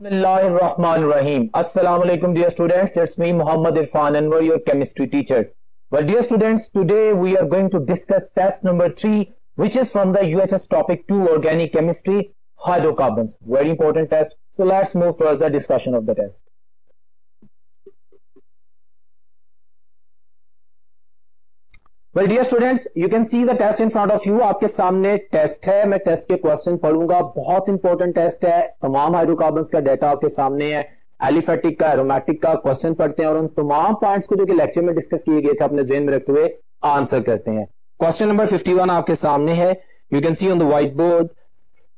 Bismillahirrahmanirrahim. Assalamu alaikum dear students. It's me Muhammad Irfan Anwar, your chemistry teacher. Well dear students, today we are going to discuss test number 3, which is from the UHS topic 2 organic chemistry, hydrocarbons. Very important test. So let's move towards the discussion of the test. Well dear students, you can see the test in front of you. आपके सामने test है, मैं test के question पढ़ूंगा. बहुत important test है. तमाम hydrocarbons का डाटा आपके सामने है. एलिफेटिक का, एरोमेटिक का क्वेश्चन पढ़ते हैं और उन तमाम पॉइंट्स को जो कि लेक्चर में डिस्कस किए गए थे अपने ज़हन में रखते हुए आंसर करते हैं. क्वेश्चन नंबर 51 आपके सामने है. You can see on the white board,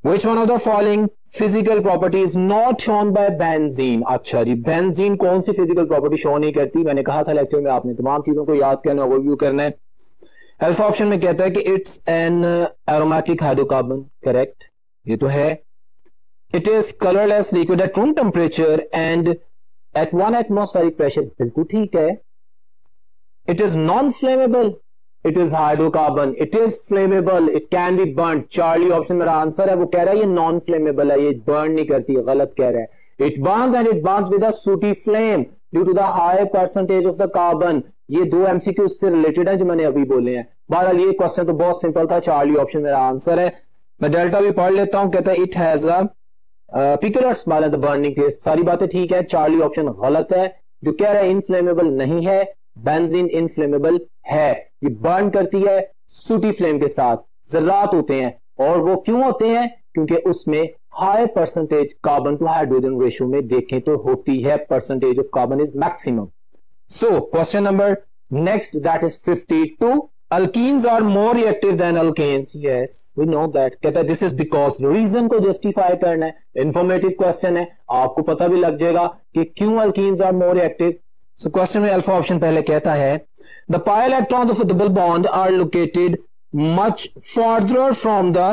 Which one of the following physical property is not shown by benzene? अच्छा जी, बेंजीन कौन सी फिजिकल प्रॉपर्टी शो नहीं करती? मैंने कहा था लेक्चर में आपने तमाम चीजों को याद करना, ओवरव्यू करना है. अल्फा ऑप्शन में कहता है कि it's an aromatic hydrocarbon. Correct, ये तो है. It is colourless liquid at room temperature and at 1 atmospheric pressure. बिल्कुल ठीक है. It is non flammable. It is hydrocarbon. It is flammable. It can be burn. Charlie option मेरा answer है. वो कह रहा है ये नॉन फ्लेमेबल है, ये बर्न नहीं करती. गलत कह रहा है. It burns and it burns with a sooty flame due to the high percentage of the carbon. ये दो एमसीक्यू से रिलेटेड है जो मैंने अभी बोले हैं. बहरहाल ये क्वेश्चन तो बहुत सिंपल था. चार्ली ऑप्शन मेरा आंसर है. मैं डेल्टा भी पढ़ लेता हूं. कहता है it has a peculiar smell and the burning taste. सारी बातें ठीक है. चार्ली ऑप्शन गलत है. जो कह रहा है इनफ्लेमेबल नहीं है. बेंजीन इनफ्लेमेबल है. ये बर्न करती है सूटी फ्लेम के साथ. जर्रात होते हैं और वो क्यों होते हैं? क्योंकि उसमें high percentage carbon to hydrogen ratio में देखें तो होती है. Percentage of carbon is maximum. So, question number next, that is 52. Alkenes are more reactive than alkanes. Yes, we know that. कहता है this is because. reason को justify करना है. Informative question है. आपको पता भी लग जाएगा कि क्यों alkenes are more reactive. So, question में अल्फा ऑप्शन पहले कहता है the pi electrons of a double bond are located much farther from the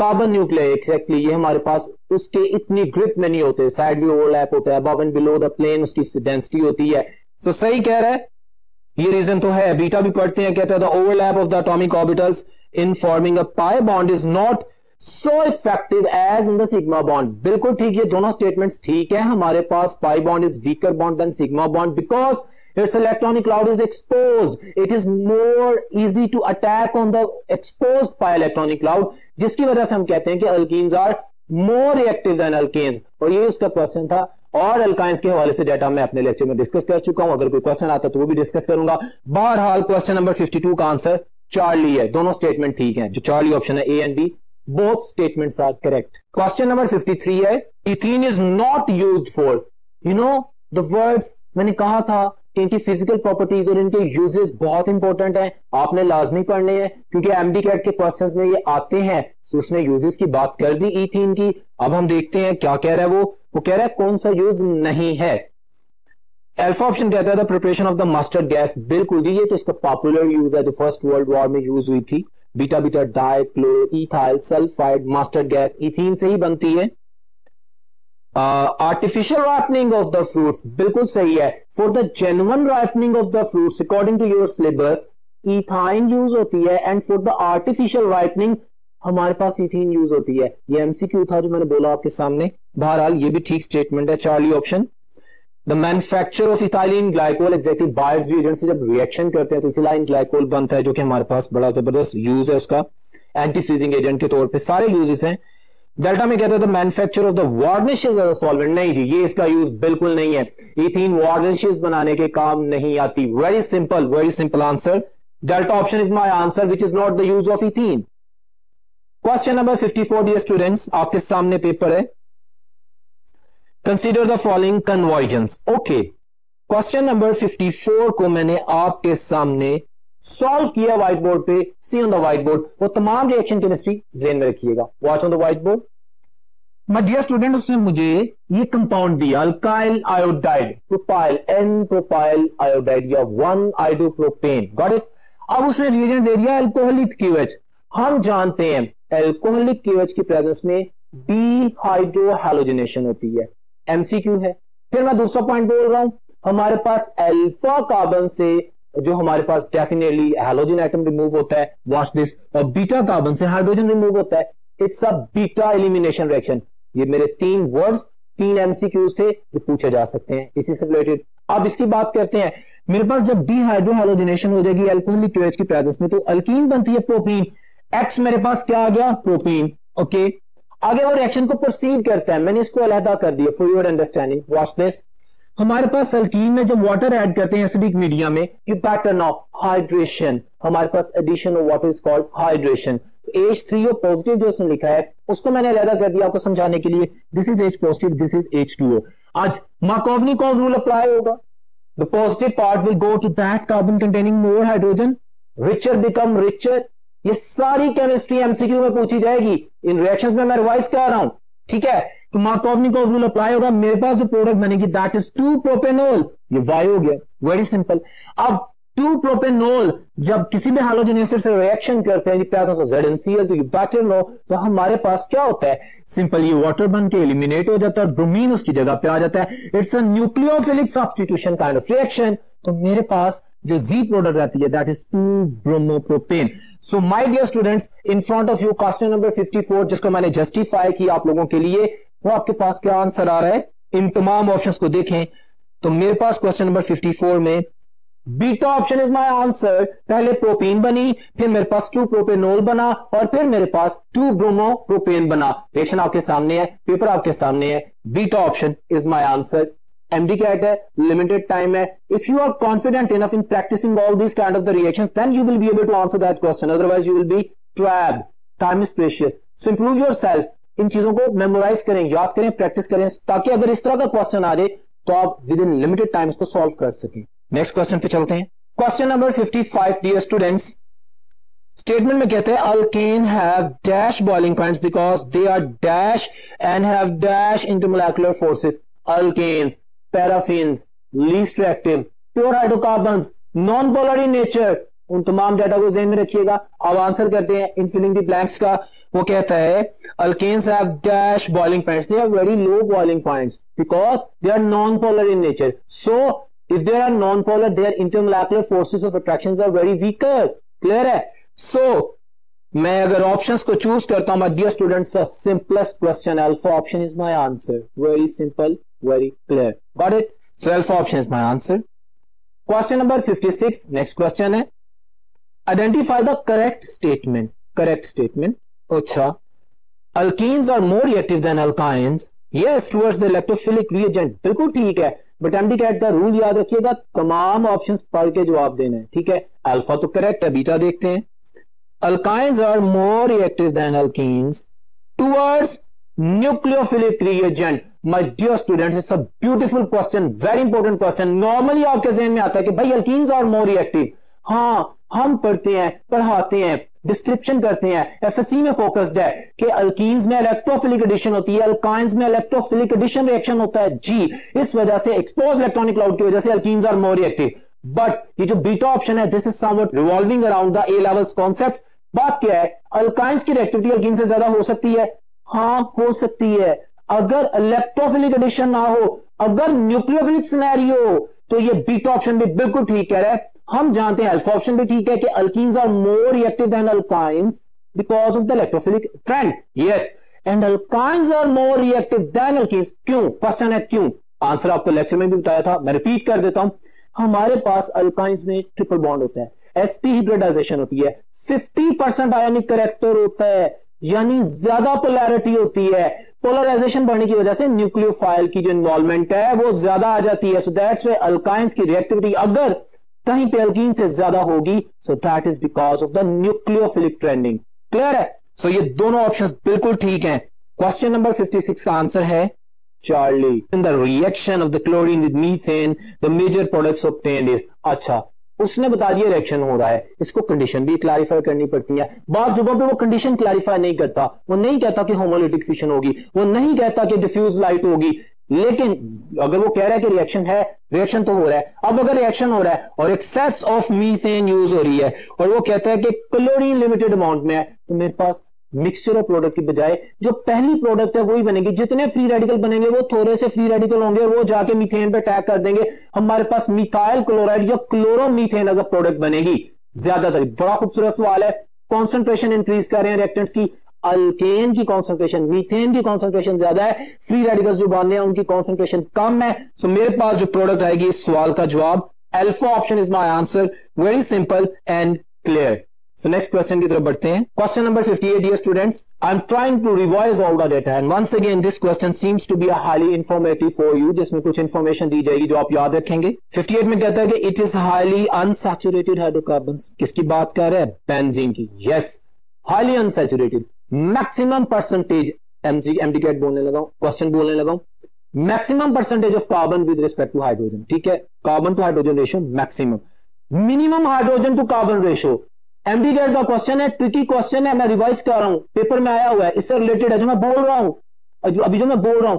carbon nuclei. Exactly, ये हमारे पास उसके इतनी ग्रिप में नहीं होते. साइड भी ओवरलैप होता है. above and below the plane उसकी डेंसिटी होती है. So, सही कह रहा है. ये रीजन तो है. बीटा भी पढ़ते हैं. कहता है the overlap of the atomic orbitals in forming a pi bond is not so effective as in the sigma bond. बिल्कुल ठीक. ये दोनों स्टेटमेंट्स ठीक है. हमारे पास pi bond is weaker bond than sigma bond because its electronic cloud is exposed. It is more easy to attack on the exposed pi electronic cloud, जिसकी वजह से हम कहते हैं कि alkenes are more reactive than alkanes. और ये उसका क्वेश्चन था. और अल्काइंस के हवाले से डाटा मैं अपने लेक्चर में डिस्कस कर चुका हूं. अगर कोई क्वेश्चन आता तो वो भी डिस्कस करूंगा. बहरहाल क्वेश्चन नंबर 52 का आंसर चार्ली है. दोनों स्टेटमेंट ठीक हैं. जो चार्ली ऑप्शन है A and B, both statements are correct. Question number 53 है ethene is not used for. You know the words. मैंने कहा था कि इनकी फिजिकल प्रॉपर्टीज और इनके यूजेस बहुत इंपॉर्टेंट हैं. आपने लाजमी पढ़ने हैं क्योंकि एमडी कैट के क्वेश्चंस में ये आते हैं. तो उसने यूजेस की बात कर दी इथीन की. अब हम देखते हैं क्या कह रहा है वो कह रहा है कौन सा यूज नहीं है. अल्फा ऑप्शन कहता है the preparation of the mustard gas. बिल्कुल जी, ये तो इसका पॉपुलर यूज है जो फर्स्ट वर्ल्ड वॉर में यूज हुई थी. Beta beta dichloro ethyl sulphide mustard gas ethene से ही बनती है. Artificial ripening of the fruits. बिल्कुल सही है. For the genuine ripening of the fruits according to your syllabus ethyne use होती है and for the artificial ripening हमारे पास इथीन यूज होती है. ये एमसीक्यू था जो मैंने बोला आपके सामने. बहरहाल ये भी ठीक स्टेटमेंट है. Charlie option. The manufacture of ethylene glycol exactly buyers reagent से जब रिएक्शन करते हैं तो इथाइलिन ग्लाइकोल बनता है जो कि हमारे पास बड़ा जबरदस्त यूज है उसका एंटी फ्रीजिंग एजेंट के तौर पे. सारे यूजेस हैं. डेल्टा में कहता है the manufacture of the varnishes as a solvent. नहीं जी, ये इसका यूज बिल्कुल नहीं है. इथीन वार्निशेस बनाने के काम नहीं आती. Very simple answer. Delta option is my answer which is not the use of ethene. Question number 54 dear students, आपके सामने पेपर है. Consider the following conversions. Okay, question number 54 को मैंने आपके सामने सॉल्व किया व्हाइट बोर्ड पे. See on the white board. वो तमाम रिएक्शन केमिस्ट्री ज़हन में रखिएगा. Watch on the white board. My dear student, उसने मुझे ये कंपाउंड दिया alkyl iodide propyl n propyl iodide या 1 आइडोप्रोपेन. Got it. अब उसने रिएजेंट दे दिया अल्कोहलिक क्यूएच. हम जानते हैं अल्कोहलिक क्यूएच की प्रेजेंस में डीहाइड्रोहैलोजिनेशन होती है. एमसीक्यू है. फिर मैं दूसरा पॉइंट बोल रहा हूं. हमारे पास अल्फा कार्बन से जो हमारे पास डेफिनेटली हैलोजन एटम रिमूव होता है. Watch this. और बीटा कार्बन से हाइड्रोजन रिमूव होता है. It's a beta elimination reaction. ये मेरे 3 वर्ड्स 3 एमसीक्यूज थे जो पूछे जा सकते हैं इसी से रिलेटेड। अब इसकी बात करते हैं, मेरे पास जब डिहाइड्रोहैलोजिनेशन हो जाएगी अल्कोहलिक क्यूएच की प्रेजेंस में तो अल्कीन बनती है प्रोपीन, एक्स मेरे पास क्या आ गया प्रोपीन। ओके, आगे वो रिएक्शन को प्रोसीड करता है, मैंने इसको अलहदा कर दिया for your understanding. Watch this, हमारे पास अल्कीन में जब वाटर ऐड करते हैं एसिडिक मीडिया में, यू पैटर्न ऑफ हाइड्रेशन, हमारे पास addition of water is called hydration. H3O positive जो उसने लिखा है उसको मैंने अलग कर दिया आपको समझाने के लिए, this is H positive, this is H2O। आज मार्कोवनिकॉव रूल अप्लाई होगा, the positive part will go to that carbon containing more hydrogen, richer become richer. ये सारी केमिस्ट्री एमसीक्यू में पूछी जाएगी, इन रिएक्शंस में मैं रिवाइज कर रहा हूं, ठीक है। तो मार्कोवनिकॉव रूल अप्लाई होगा, मेरे पास जो प्रोडक्ट बनेगी दैट इज 2 प्रोपेनॉल, ये वाई हो गया, वेरी सिंपल। अब 2 प्रोपेनॉल जब किसी भी हैलोजन एसिड से रिएक्शन करते हैं ZnCl, तो यू बेटर नो, तो हमारे पास क्या होता है, सिंपल ये वाटर बन के एलिमिनेट हो जाता है, ब्रोमीन उसकी जगह पे आ जाता है, it's a nucleophilic substitution kind of reaction. तो मेरे पास जो जी प्रोडक्ट रहती है that is 2 bromopropane. So my dear students, in front of you question number 54 जिसको मैंने जस्टिफाई किया आप लोगों के लिए, वो आपके पास क्या आंसर आ रहा है, इन तमाम ऑप्शंस को देखें तो मेरे पास क्वेश्चन नंबर 54 में beta option is my answer. पहले प्रोपीन बनी, फिर मेरे पास 2 प्रोपेनॉल बना और फिर मेरे पास 2 ब्रोमोप्रोपेन बना। रिएक्शन आपके सामने है, पेपर आपके सामने है, beta option is my answer. MDCAT है, लिमिटेड टाइम है, if you are confident enough in practicing all this kind of the reactions then you will be able to answer that question, otherwise you will be trapped. Time is precious, so improve yourself, इन चीजों को memorise करें, याद करें, practice करें, ताकि अगर इस तरह का क्वेश्चन आ जाए तो आप विद इन लिमिटेड टाइम इसको सॉल्व कर सकें। नेक्स्ट क्वेश्चन पे चलते हैं, question number 55 dear students. Statement में कहते हैं alkane have dash boiling points because they are dash and have dash intermolecular forces. Alkanes, paraffins, least reactive, pure hydrocarbons, non polar in nature, उन तमाम data को ध्यान में रखिएगा। अब आंसर करते हैं इन फिलिंग द ब्लैंक्स का। वो कहता है alkanes have dash boiling points, they have very low boiling points because they are non polar in nature. So if they are non-polar, their intermolecular forces of attractions are very weaker. Clear है? So मैं अगर options को choose करता हूं, my dear students, the simplest question alpha option is my answer. Very simple, very clear. Got it? So alpha option is my answer. Question number 56. Next question है identify the correct statement. Correct statement. अच्छा, alkenes are more reactive than alkynes. Yes, towards the electrophilic reagent. बिल्कुल ठीक है, but MD CAT का rule याद रखिएगा, तमाम options पढ़ के जवाब देना है, ठीक है। अल्फा तो करेक्ट है, बीटा देखते हैं। Alkynes are more reactive than alkenes towards nucleophilic reagent. My dear students, it's a beautiful question, very important question. Normally आपके ज़हन में आता है कि भाई अल्कीन्स आर मोर रिएक्टिव, हाँ हम पढ़ते हैं, पढ़ाते हैं, डिस्क्रिप्शन करते हैं, एफएससी में फोकस्ड है कि अल्कीन्स में इलेक्ट्रोफिलिक एडिशन होती है, अल्काइंस में इलेक्ट्रोफिलिक एडिशन रिएक्शन होता है जी, इस वजह से एक्सपोज इलेक्ट्रॉनिक क्लाउड की वजह से alkenes are more reactive. But ये जो बीटा ऑप्शन है this is somewhat revolving around the A levels concepts. बात क्या है, अल्काइंस की रिएक्टिविटी अल्कीन से ज्यादा हो सकती है, हाँ हो सकती है, अगर इलेक्ट्रोफिलिक एडिशन ना हो, अगर न्यूक्लियोफिलिक सिनेरियो हो, तो ये बीटा ऑप्शन भी बिल्कुल ठीक कह रहा है। हम जानते हैं अल्फा ऑप्शन भी ठीक है कि alkenes are more reactive than alkynes because of the electrophilic trend. Yes, and alkynes are more reactive than alkenes. क्यों? क्वेश्चन है क्यों, आंसर आपको लेक्चर में भी बताया था, मैं रिपीट कर देता हूं। हमारे पास अल्काइंस में ट्रिपल बॉन्ड होता है, sp हिब्रिडाइजेशन होती है, 50% आयोनिक करेक्टर होता है, यानी ज्यादा पोलैरिटी होती है। पोलराइजेशन बढ़ने की वजह से न्यूक्लियोफाइल की जो इन्वॉल्वमेंट है वो ज्यादा आ जाती है। सो दैट्स व्हाई अल्काइंस की रिएक्टिविटी अगर कहीं पे अल्कीन से ज्यादा होगी, so that is because of the nucleophilic trending. Clear है? सो ये दोनों ऑप्शंस बिल्कुल ठीक हैं। क्वेश्चन नंबर 56 का आंसर है Charlie. In the reaction of the chlorine with methane the major products obtained is. अच्छा, उसने बता दिया रिएक्शन हो रहा है, इसको कंडीशन भी क्लैरिफाई करनी पड़ती है। बहुत जगहों पे वो कंडीशन क्लैरिफाई नहीं करता, वो नहीं कहता कि होमोलिटिक फिशन होगी, वो नहीं कहता कि डिफ्यूज लाइट होगी, लेकिन अगर वो कह रहा है कि रिएक्शन है, रिएक्शन तो हो रहा है। अब अगर रिएक्शन हो रहा है और एक्सेस ऑफ मीथेन यूज हो रही है और वो कहता है कि क्लोरीन लिमिटेड अमाउंट में है, तो मेरे पास मिक्सचर ऑफ प्रोडक्ट की बजाय जो पहली प्रोडक्ट है वही बनेगी। जितने फ्री रेडिकल बनेंगे वो थोड़े से फ्री रेडिकल होंगे और वो जाके मीथेन पे अटैक कर देंगे, हमारे पास मिथाइल क्लोराइड या क्लोरोमीथेन एज अ प्रोडक्ट बनेगी ज्यादातर। बड़ा खूबसूरत सवाल है, कॉन्सेंट्रेशन इंक्रीज कर रहे हैं रिएक्टेंट्स की, अल्केन की कॉन्सेंट्रेशन, मीथेन की कॉन्सेंट्रेशन ज्यादा है, फ्री रेडिकल्स जो बनने हैं उनकी कॉन्सेंट्रेशन कम है। सो मेरे पास जो प्रोडक्ट आएगी इस सवाल का जवाब alpha option is my answer. Very simple and clear. So next question की तरफ बढ़ते हैं। Question number 58 dear students, I am trying to revise all the data and once again this question seems to be a highly informative for you, जिसमें कुछ information दी जाएगी जो आप याद रखेंगे। 58 में कहता है कि it is highly unsaturated hydrocarbons. किसकी बात कर रहे हैं? बेंजीन की। Yes, highly unsaturated, maximum percentage, MD CAT बोलने लगा हूं, क्वेश्चन बोलने लगा हूं, maximum percentage of carbon with respect to hydrogen. ठीक है, carbon to hydrogen ratio maximum, minimum hydrogen to carbon ratio. MD CAT का क्वेश्चन है, ट्रिकी क्वेश्चन है, मैं रिवाइज कर रहा हूं, पेपर में आया हुआ है, इससे रिलेटेड है जो मैं बोल रहा हूं, अभी जो मैं बोल रहा हूं।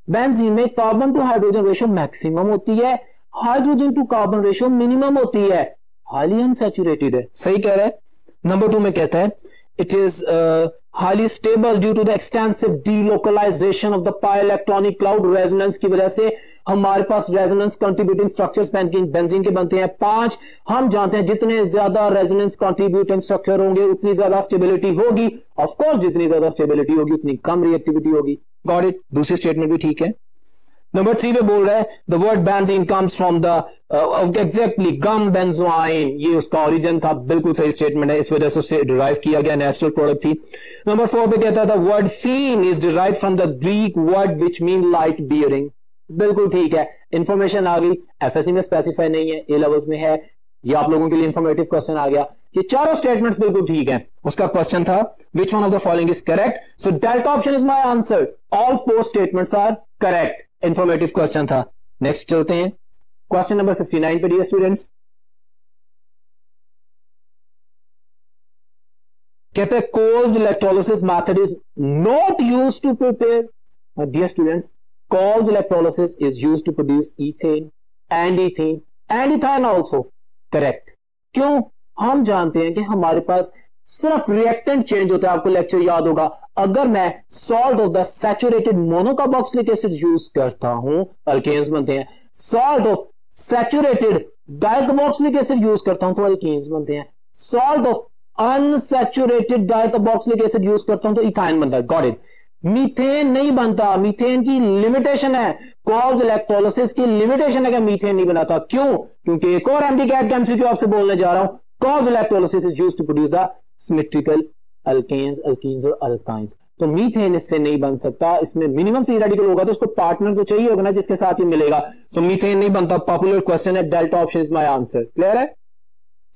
बेंजीन में carbon to hydrogen ratio maximum होती है, hydrogen to carbon ratio minimum होती है, हाईली अनसैचुरेटेड है। सही कह रहा है। नंबर 2 में कहता है it is highly stable due to the extensive delocalization of the pi electronic cloud। Resonance की वजह से हमारे पास रेजोनेंस कंट्रीब्यूटिंग स्ट्रक्चर्स बेंजीन के बनते हैं 5। हम जानते हैं जितने ज्यादा रेजोनेंस कंट्रीब्यूटिंग स्ट्रक्चर होंगे उतनी ज्यादा स्टेबिलिटी होगी। ऑफ कोर्स जितनी ज्यादा स्टेबिलिटी होगी उतनी कम रिएक्टिविटी होगी। Got it. दूसरी स्टेटमेंट भी ठीक है। नंबर 3 पे बोल रहा है the word benzene comes from the exactly gum benzoin, ये उसका ओरिजिन था। बिल्कुल सही स्टेटमेंट है, इस वजह से उसे डिराइव किया गया, नेचुरल प्रोडक्ट थी। नंबर 4 पे कहता था word phene is derive from the Greek word which mean light bearing. बिल्कुल ठीक है, इंफॉर्मेशन आ गई। एफएससी में स्पेसिफाई नहीं है, ए लेवल्स में है। ये आप लोगों के लिए इंफॉर्मेटिव क्वेश्चन आ गया। ये चारों स्टेटमेंट्स बिल्कुल ठीक हैं। उसका क्वेश्चन था which one of the following is correct. So delta option is my answer. All 4 statements are correct. Informative question था। नेक्स्ट चलते हैं क्वेश्चन नंबर 59 पे डियर स्टूडेंट्स। कहते हैं cold electrolysis method is not used to prepare. Dear students, cold electrolysis is used to produce ethane and ethane and ethyne also. Correct. क्यों? हम जानते हैं कि हमारे पास सिर्फ रिएक्टेंट चेंज होता है। आपको लेक्चर याद होगा, अगर मैं salt of the saturated monocarboxylic acid use करता हूं, अल्केन्स बनते हैं। Salt of saturated dicarboxylic acid use करता हूं तो अल्केन्स बनते हैं। Salt of unsaturated dicarboxylic acid use करता हूं तो इथाइन बनता है। Got it. मीथेन नहीं बनता, मीथेन की लिमिटेशन है। कोल्ड इलेक्ट्रोलिसिस की लिमिटेशन है कि मीथेन नहीं बनाता। क्यों? क्योंकि एक और एमडी कैट एमसीक्यू आपसे बोलने जा रहा हूं। Cold electrolysis is used to produce the symmetrical alkanes, alkenes और अल्काइंस। तो मीथेन इससे नहीं बन सकता। इसमें मिनिमम फ्री रेडिकल होगा तो उसको पार्टनर तो चाहिए होगा ना जिसके साथ ही मिलेगा। सो मीथेन नहीं बनता। पॉपुलर क्वेश्चन है, delta option is my answer. Clear है?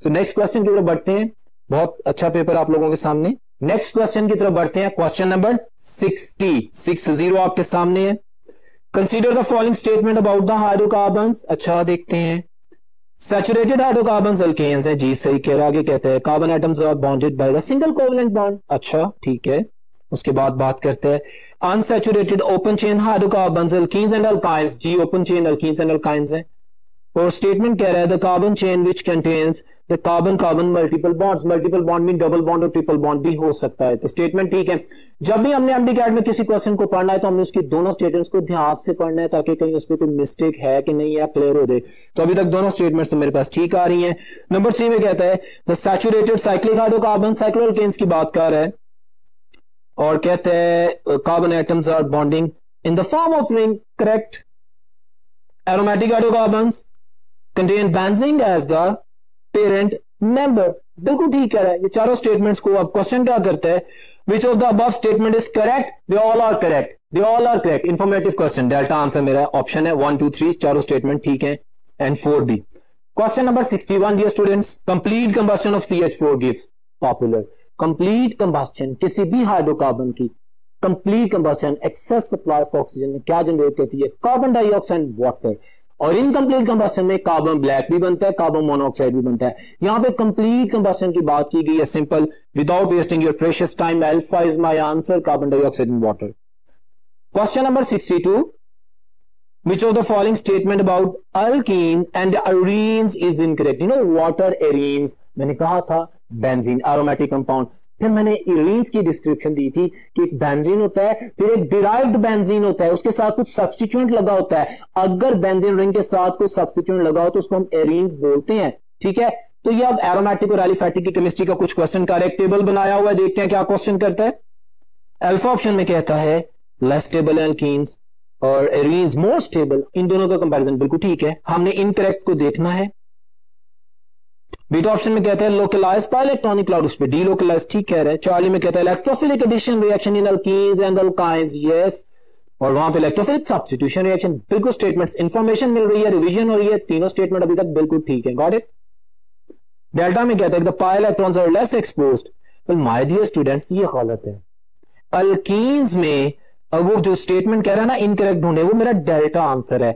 सो नेक्स्ट क्वेश्चन की तरफ बढ़ते हैं। बहुत अच्छा पेपर आप लोगों के सामने। नेक्स्ट क्वेश्चन की तरफ बढ़ते हैं। क्वेश्चन नंबर 60 आपके सामने है। Consider the following statement about the hydrocarbons. अच्छा देखते हैं। सैचुरेटेड हाइड्रोकार्बन्स अल्केन्स है। जी सही कह रहा। आगे कहते हैं carbon atoms are bonded by the single covalent bond. अच्छा ठीक है। उसके बाद बात करते हैं unsaturated open chain hydrocarbons alkenes and alkynes. जी open chain alkenes and alkynes है। और स्टेटमेंट कह रहा है the carbon chain which contains the carbon carbon multiple bonds. Multiple bond में डबल बॉन्ड और ट्रिपल बॉन्ड भी हो सकता है। तो स्टेटमेंट ठीक है। जब भी हमने एमडी कैट में किसी क्वेश्चन को पढ़ना है तो हमने उसकी दोनों स्टेटमेंट्स को ध्यान से पढ़ना है ताकि कहीं उस पर कोई मिस्टेक है कि नहीं है क्लियर हो जाए। तो अभी तक दोनों स्टेटमेंट्स तो मेरे पास ठीक आ रही हैं। नंबर 3 में कहता है the saturated cyclic hydrocarbon cycloalkanes की बात कर रहा है और कहते हैं carbon atoms are bonding in the form of ring. Correct. Aromatic hydrocarbons contain benzene as the parent member। बिल्कुल ठीक कह रहा है। ये चारों स्टेटमेंट्स को अब क्वेश्चन क्या करता है which of the above statement is correct. They all are correct. They all are correct. Informative question. Delta answer मेरा ऑप्शन है 1 2 3 चारों स्टेटमेंट ठीक है and 4 B. Question number 61 dear students. Complete combustion of CH4 gives. Popular complete combustion किसी भी hydrocarbon की complete combustion excess supply of oxygen में क्या जनरेट करती है? Carbon dioxide water. और इनकम्प्लीट कंबस्शन में कार्बन ब्लैक भी बनता है, कार्बन मोनोऑक्साइड भी बनता है। यहां पे कंप्लीट कंबस्शन की बात की गई है। Simple without wasting your precious time alpha is my answer. Carbon dioxide in water. Question number 62 which of the following statement about alkene and arenes is incorrect? You know water arenes मैंने कहा था benzene aromatic compound. फिर मैंने arenes की description दी थी कि एक benzene होता है, फिर एक डिराइव्ड बेंजीन होता है, उसके साथ कुछ सब्स्टिट्यूएंट लगा होता है। अगर बेंजीन रिंग के साथ कोई सब्स्टिट्यूएंट लगा हो तो उसको हम एरीन्स बोलते हैं। ठीक है। तो ये अब एरोमेटिक और एलिफेटिक की केमिस्ट्री का कुछ क्वेश्चन का एक टेबल बनाया हुआ है। देखते हैं क्या क्वेश्चन करता है। अल्फा ऑप्शन में कहता है लेस स्टेबल एल्कीन्स और एरीन्स मोर स्टेबल, इन दोनों का कंपैरिजन बिल्कुल ठीक है, हमने इनकरेक्ट को देखना है। बीटा ऑप्शन में कहता है लोकलाइज्ड बाय इलेक्ट्रॉनिक क्लाउड, उस पे डी लोकलाइज्ड ठीक कह रहे हैं। चार्ली में कहता है electrophilic addition reaction in alkenes and alkynes, yes, और वहां पे इलेक्ट्रोफिलिक सब्स्टिट्यूशन रिएक्शन, बिल्कुल स्टेटमेंट्स, इंफॉर्मेशन मिल रही है, रिवीजन हो रही है, तीनों स्टेटमेंट अभी तक बिल्कुल ठीक है, गॉट इट। डेल्टा में कहता है the pi electrons are less exposed, well my dear students ये गलत है। अल्कीन्स में वो जो स्टेटमेंट कह रहा है ना इनकरेक्ट ढूंढे, वो मेरा डेल्टा आंसर है।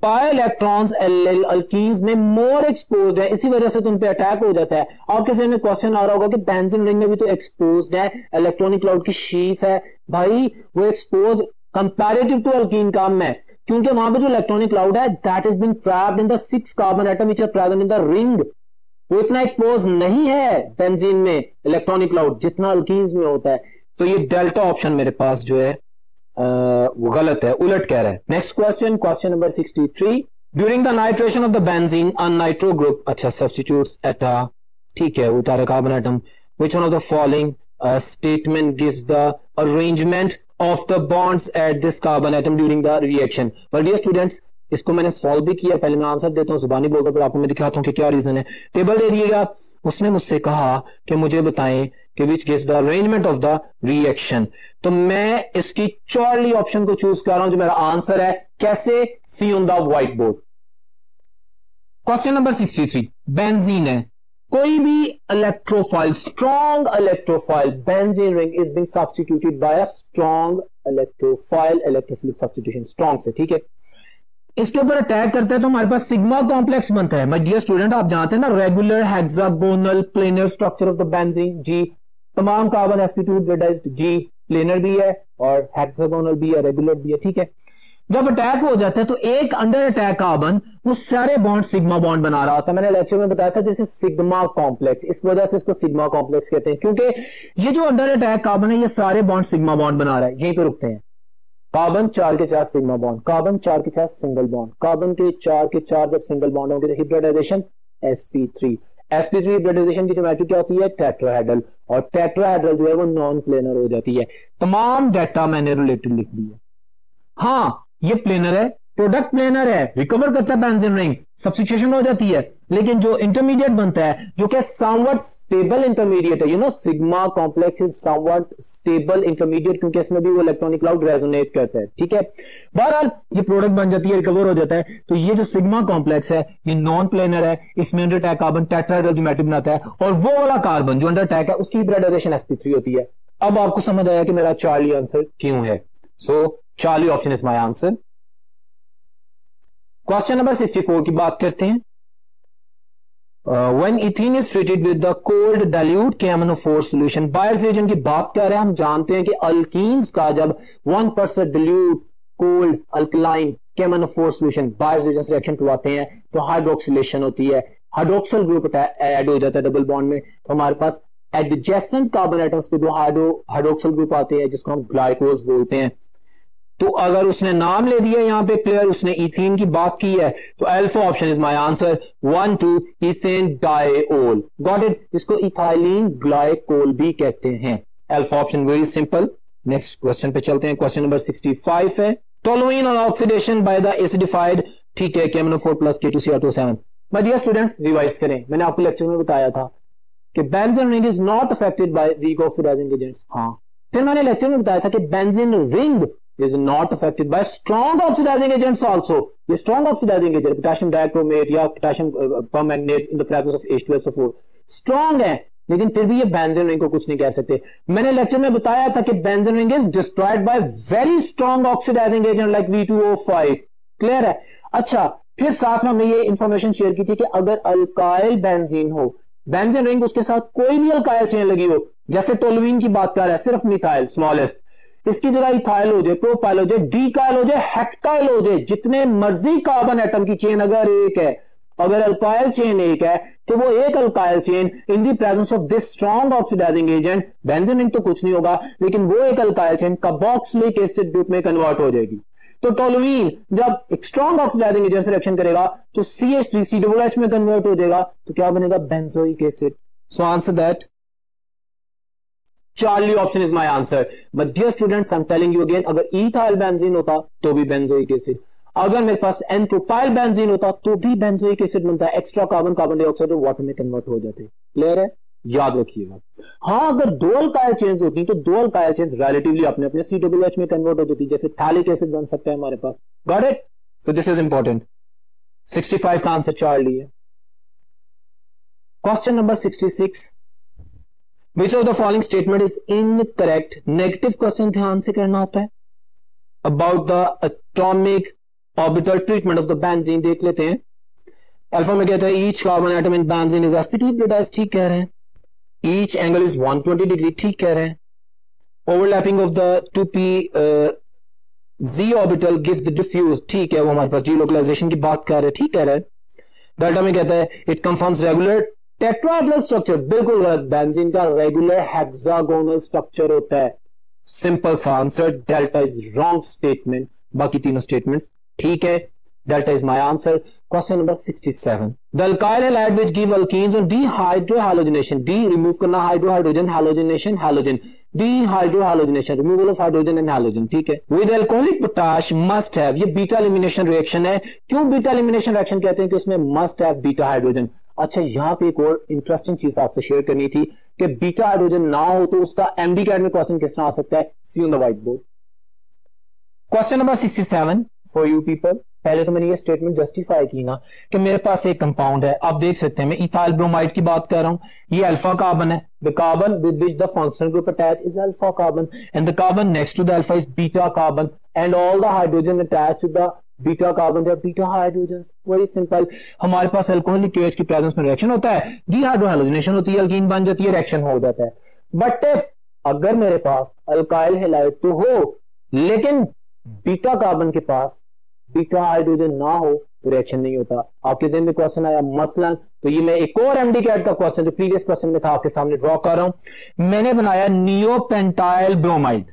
पाई इलेक्ट्रॉन्स अल्कीन्स में मोर एक्सपोज्ड है, इसी वजह से तो उन पे अटैक हो जाता है। आपके सामने क्वेश्चन आ रहा होगा कि बेंजीन रिंग में भी तो एक्सपोज्ड है, इलेक्ट्रॉनिक क्लाउड की शीफ है, भाई वो एक्सपोज कंपैरेटिव टू अल्कीन काम है, क्योंकि वहां पे जो इलेक्ट्रॉनिक क्लाउड है that is been trapped in the 6 carbon atom which are present in the ring, वो इतना एक्सपोज नहीं है बेंजीन में इलेक्ट्रॉनिक क्लाउड जितना अल्कीन्स में होता है। तो ये डेल्टा ऑप्शन मेरे पास जो है वो गलत है, उलट कह रहा है। Next question, question number 63, during the nitration of the benzene a nitro group, अच्छा सब्स्टिट्यूट्स एट अ, ठीक है, उतारे carbon atom, which one of the following statement gives the arrangement of the bonds at this carbon atom during the reaction. Well dear students, इसको मैंने solve भी किया, पहले मैं आंसर देता हूं, जुबानी बोलकर फिर आपको मैं दिखाता हूं कि क्या रीजन है। टेबल दे दिएगा, उसने मुझसे कहा कि मुझे बताएं कि which gives the arrangement of the reaction, तो मैं इसकी चार्ली ऑप्शन को चूज कर रहा हूं जो मेरा आंसर है। कैसे? See on the white board. Question number 63, benzene है, कोई भी electrophile, strong electrophile benzene ring is being substituted by a strong electrophile, electrophilic substitution, strong से, ठीक है। इसके ऊपर अटैक करता है तो हमारे पास सिग्मा कॉम्प्लेक्स बनता है। माय डियर स्टूडेंट, आप जानते हैं ना regular hexagonal planar structure of the benzene, जी, तमाम कार्बन sp2 हाइब्रिडाइज्ड, जी, प्लेनर भी है और हेक्सागोनल भी है, रेगुलर भी है, ठीक है। जब अटैक हो जाता है तो एक अंडर अटैक कार्बन वो सारे बॉन्ड सिग्मा बॉन्ड बना रहा होता है। मैंने लेक्चर में बताया था जैसे सिग्मा कॉम्प्लेक्स, इस वजह से इसको सिग्मा कॉम्प्लेक्स कहते हैं, क्योंकि ये जो अंडर अटैक कार्बन है ये सारे बॉन्ड सिग्मा बॉन्ड बना रहा है, यहीं पे रुकते हैं। कार्बन 4 के 4 सिग्मा बॉन्ड, कार्बन 4 के 4 सिंगल बॉन्ड, कार्बन के 4 जब सिंगल बॉन्ड होंगे तो हिब्रिडाइजेशन sp3, sp3 हिब्रिडाइजेशन की ज्योमेट्री क्या होती है? टेट्राहेड्रल, और टेट्राहेड्रल जो है वो नॉन प्लेनर हो जाती है। तमाम डाटा मैंने रिलेटेड लिख दिया। हाँ, ये प्लेनर है, प्रोडक्ट प्लेनर है, रिकवर करता है बेंजीन रिंग, सब्स्टिट्यूशन हो जाती है, लेकिन जो इंटरमीडिएट बनता है जो कि समवट स्टेबल इंटरमीडिएट है, you know sigma complex is somewhat stable intermediate, क्योंकि इसमें भी वो इलेक्ट्रॉनिक क्लाउड रेजोनेट करता है, ठीक है। बहरहाल ये प्रोडक्ट बन जाती है, रिकवर हो जाता है। तो ये जो सिग्मा कॉम्प्लेक्स है ये नॉन प्लेनर है, इसमें under attack carbon tetrahedral geometry बनाता है, और वो वाला कार्बन जो अंडर अटैक है उसकी हिब्रिडाइजेशन sp3 होती है। अब आपको समझ आया कि मेरा चार्ली आंसर क्यों है। So Charlie option is my answer. Question number 64 की बात करते हैं। When ethene is treated with the cold dilute KMnO4 solution, buyers reagent की बात कर रहे हैं। हम जानते हैं कि अल्कीन्स का जब 1% dilute cold alkaline KMnO4 solution buyers reagent reaction करवाते हैं तो हाइड्रोक्सिलेशन होती है, हाइड्रोक्सिल ग्रुप ऐड हो जाता है डबल बॉन्ड में, तो हमारे पास एडजेसेंट कार्बन एटम्स पे दो हाइड्रोक्सिल ग्रुप आते हैं जिसको हम ग्लाइकोज बोलते हैं। तो अगर उसने नाम ले दिया यहां पे क्लियर, उसने इथीन की बात की है, तो alpha option is my answer, 1 2 ethane diol, got it. इसको इथाइलिन ग्लाइकोल भी कहते हैं। Alpha option very simple. Next question पे चलते हैं। क्वेश्चन नंबर 65 है, toluene on oxidation by the acidified, ठीक है, KMnO4 plus K2Cr2O7। My dear students, revise करें, मैंने आपको लेक्चर में बताया था कि benzene ring is not affected by weak oxidizing agents. हाँ, फिर मैंने लेक्चर में बताया था कि benzene ring is not affected by strong oxidizing agents also. ये strong oxidizing agent potassium dichromate या potassium permanganate in the presence of H2SO4 strong है, लेकिन फिर भी ये बेंजीन रिंग को कुछ नहीं कह सकते। मैंने लेक्चर में बताया था कि benzene ring is destroyed by very strong oxidizing agent like V2O5। Clear है? अच्छा, फिर साथ में हमने ये इंफॉर्मेशन शेयर की थी कि अगर अल्काइल बेंजीन हो, बेंजीन रिंग उसके साथ कोई भी अल्काइल चेन लगी हो, जैसे टोलुइन की बात कर रहा है, सिर्फ मिथाइल स्मॉलेस्ट, इसकी जगह इथाइल हो जाए, प्रोपाइल हो जाए, डीकाइल हो जाए, हेक्टाइल हो जाए, जितने मर्जी कार्बन एटम की चेन अगर एक है, अगर अल्काइल चेन एक है, तो वो एक alkyl chain in the presence of this strong oxidizing agent, benzene ring तो कुछ नहीं होगा, लेकिन वो एक alkyl chain carboxylic acid group में कन्वर्ट हो जाएगी। तो टोलुइन जब एक स्ट्रॉन्ग ऑक्सीडाइजिंग एजेंट से रिएक्शन करेगा तो CH3COOH में कन्वर्ट हो जाएगा, तो क्या बनेगा? Benzoic acid. So answer that Charlie option is my answer. But dear students, I am telling you again, अगर इथाइल बेंजीन होता तो भी बेंजोइक एसिड, अगर मेरे पास एन प्रोपाइल बेंजीन होता तो भी बेंजोइक एसिड बनता है। एक्स्ट्रा कार्बन, कार्बन डाइऑक्साइड और वाटर में कन्वर्ट हो जाते। क्लियर है, याद रखिएगा। हाँ, अगर दो अल्काइल चेन्स होती तो दो अल्काइल चेन्स रिलेटिवली अपने अपने COOH में कन्वर्ट हो जाती, जैसे थैलिक एसिड बन सकता है हमारे पास। Got it? So this is important. 65 का आंसर चार्ली है। Question number 66, which of the following statement is incorrect? Negative question ध्यान से करना होता है। About the atomic orbital treatment of the benzene देख लेते हैं। अल्फा में कहता है each carbon atom in benzene is sp2 hybridized, ठीक कह रहे हैं। ईच एंगल इज 120 डिग्री, ठीक कह रहे हैं। Overlapping of the 2p z orbital gives the diffuse, ठीक है, वो हमारे पास जीलोकलाइजेशन की बात कर रहे हैं, ठीक कह रहे हैं। डेल्टा में कहता है it confirms regular tetrahedral structure, बिल्कुल गलत। बेंजीन का रेगुलर हेक्सागोनल स्ट्रक्चर होता है। सिंपल सा answer, delta is wrong statement, बाकी तीनों स्टेटमेंट्स ठीक है। Delta is my answer. Question number 67, the alkyl halide which give alkenes on dehydrohalogenation, de remove करना, hydro hydrogen, halogenation halogen, dehydrohalogenation removal of hydrogen and halogen, ठीक है। With alcoholic potash must have, ये beta elimination reaction है। क्यों beta elimination reaction कहते हैं? कि उसमें मस्ट हैव बीटा हाइड्रोजन। अच्छा, यहां पे एक और इंटरेस्टिंग चीज आपसे शेयर करनी थी कि बीटा हाइड्रोजन ना हो तो उसका एमडी कैट में क्वेश्चन किस तरह आ सकता है? See on the white board. Question number 67 for you people. पहले तो मैंने ये स्टेटमेंट जस्टिफाई की ना कि मेरे पास एक कंपाउंड है, आप देख सकते हैं मैं इथाइल ब्रोमाइड की बात कर रहा हूं। ये अल्फा कार्बन है, the carbon with which the functional group attach is alpha carbon and the carbon next to the alpha is beta carbon and all the hydrogen attach to the beta carbon, they are beta hydrogens. Very simple. हमारे पास alcoholic KOH की presence में reaction होता है, डीहाइड्रोहैलोजिनेशन होती है, alkyne बन जाती है, रिएक्शन हो जाता है। बट इफ अगर मेरे पास अल्काइल हैलाइड तो हो लेकिन बीटा कार्बन के पास बीटा हाइड्रोजन ना हो तो रिएक्शन नहीं होता। आपके ज़हन में क्वेश्चन आया मसलन, तो ये मैं एक और एमडी कैट का क्वेश्चन जो प्रीवियस क्वेश्चन में था आपके सामने ड्रॉ कर रहा हूं। मैंने बनाया नियोपेंटाइल ब्रोमाइड,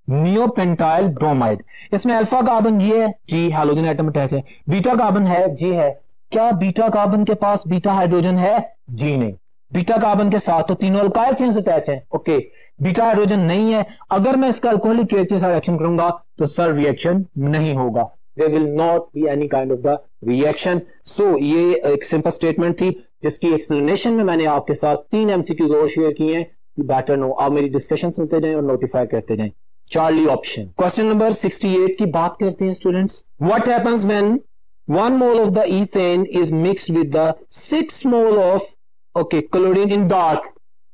नियोपेंटाइल ब्रोमाइड। इसमें अल्फा कार्बन ये है, जी हैलोजन एटम अटैच है, बीटा कार्बन है, जी है। क्या बीटा कार्बन के पास बीटा हाइड्रोजन है? जी नहीं। बीटा कार्बन के साथ तो तीनों अल्काइल चेन्स अटैच हैं, ओके। बीटा हाइड्रोजन नहीं है। अगर मैं इसका अल्कोहलिक KOH के साथ रिएक्शन करूंगा तो सर रिएक्शन नहीं होगा, there will not be any kind of the reaction. So ये एक सिंपल स्टेटमेंट थी जिसकी एक्सप्लेनेशन में मैंने आपके साथ 3 MCQs और शेयर किए हैं। बेटर नो, आप मेरी डिस्कशन सुनते जाएं और नोटिफाई करते जाएं। Charlie option. क्वेश्चन नंबर 68 की बात करते हैं students. What happens when 1 mole of the ethane is mixed with the 6 mole of chlorine in dark?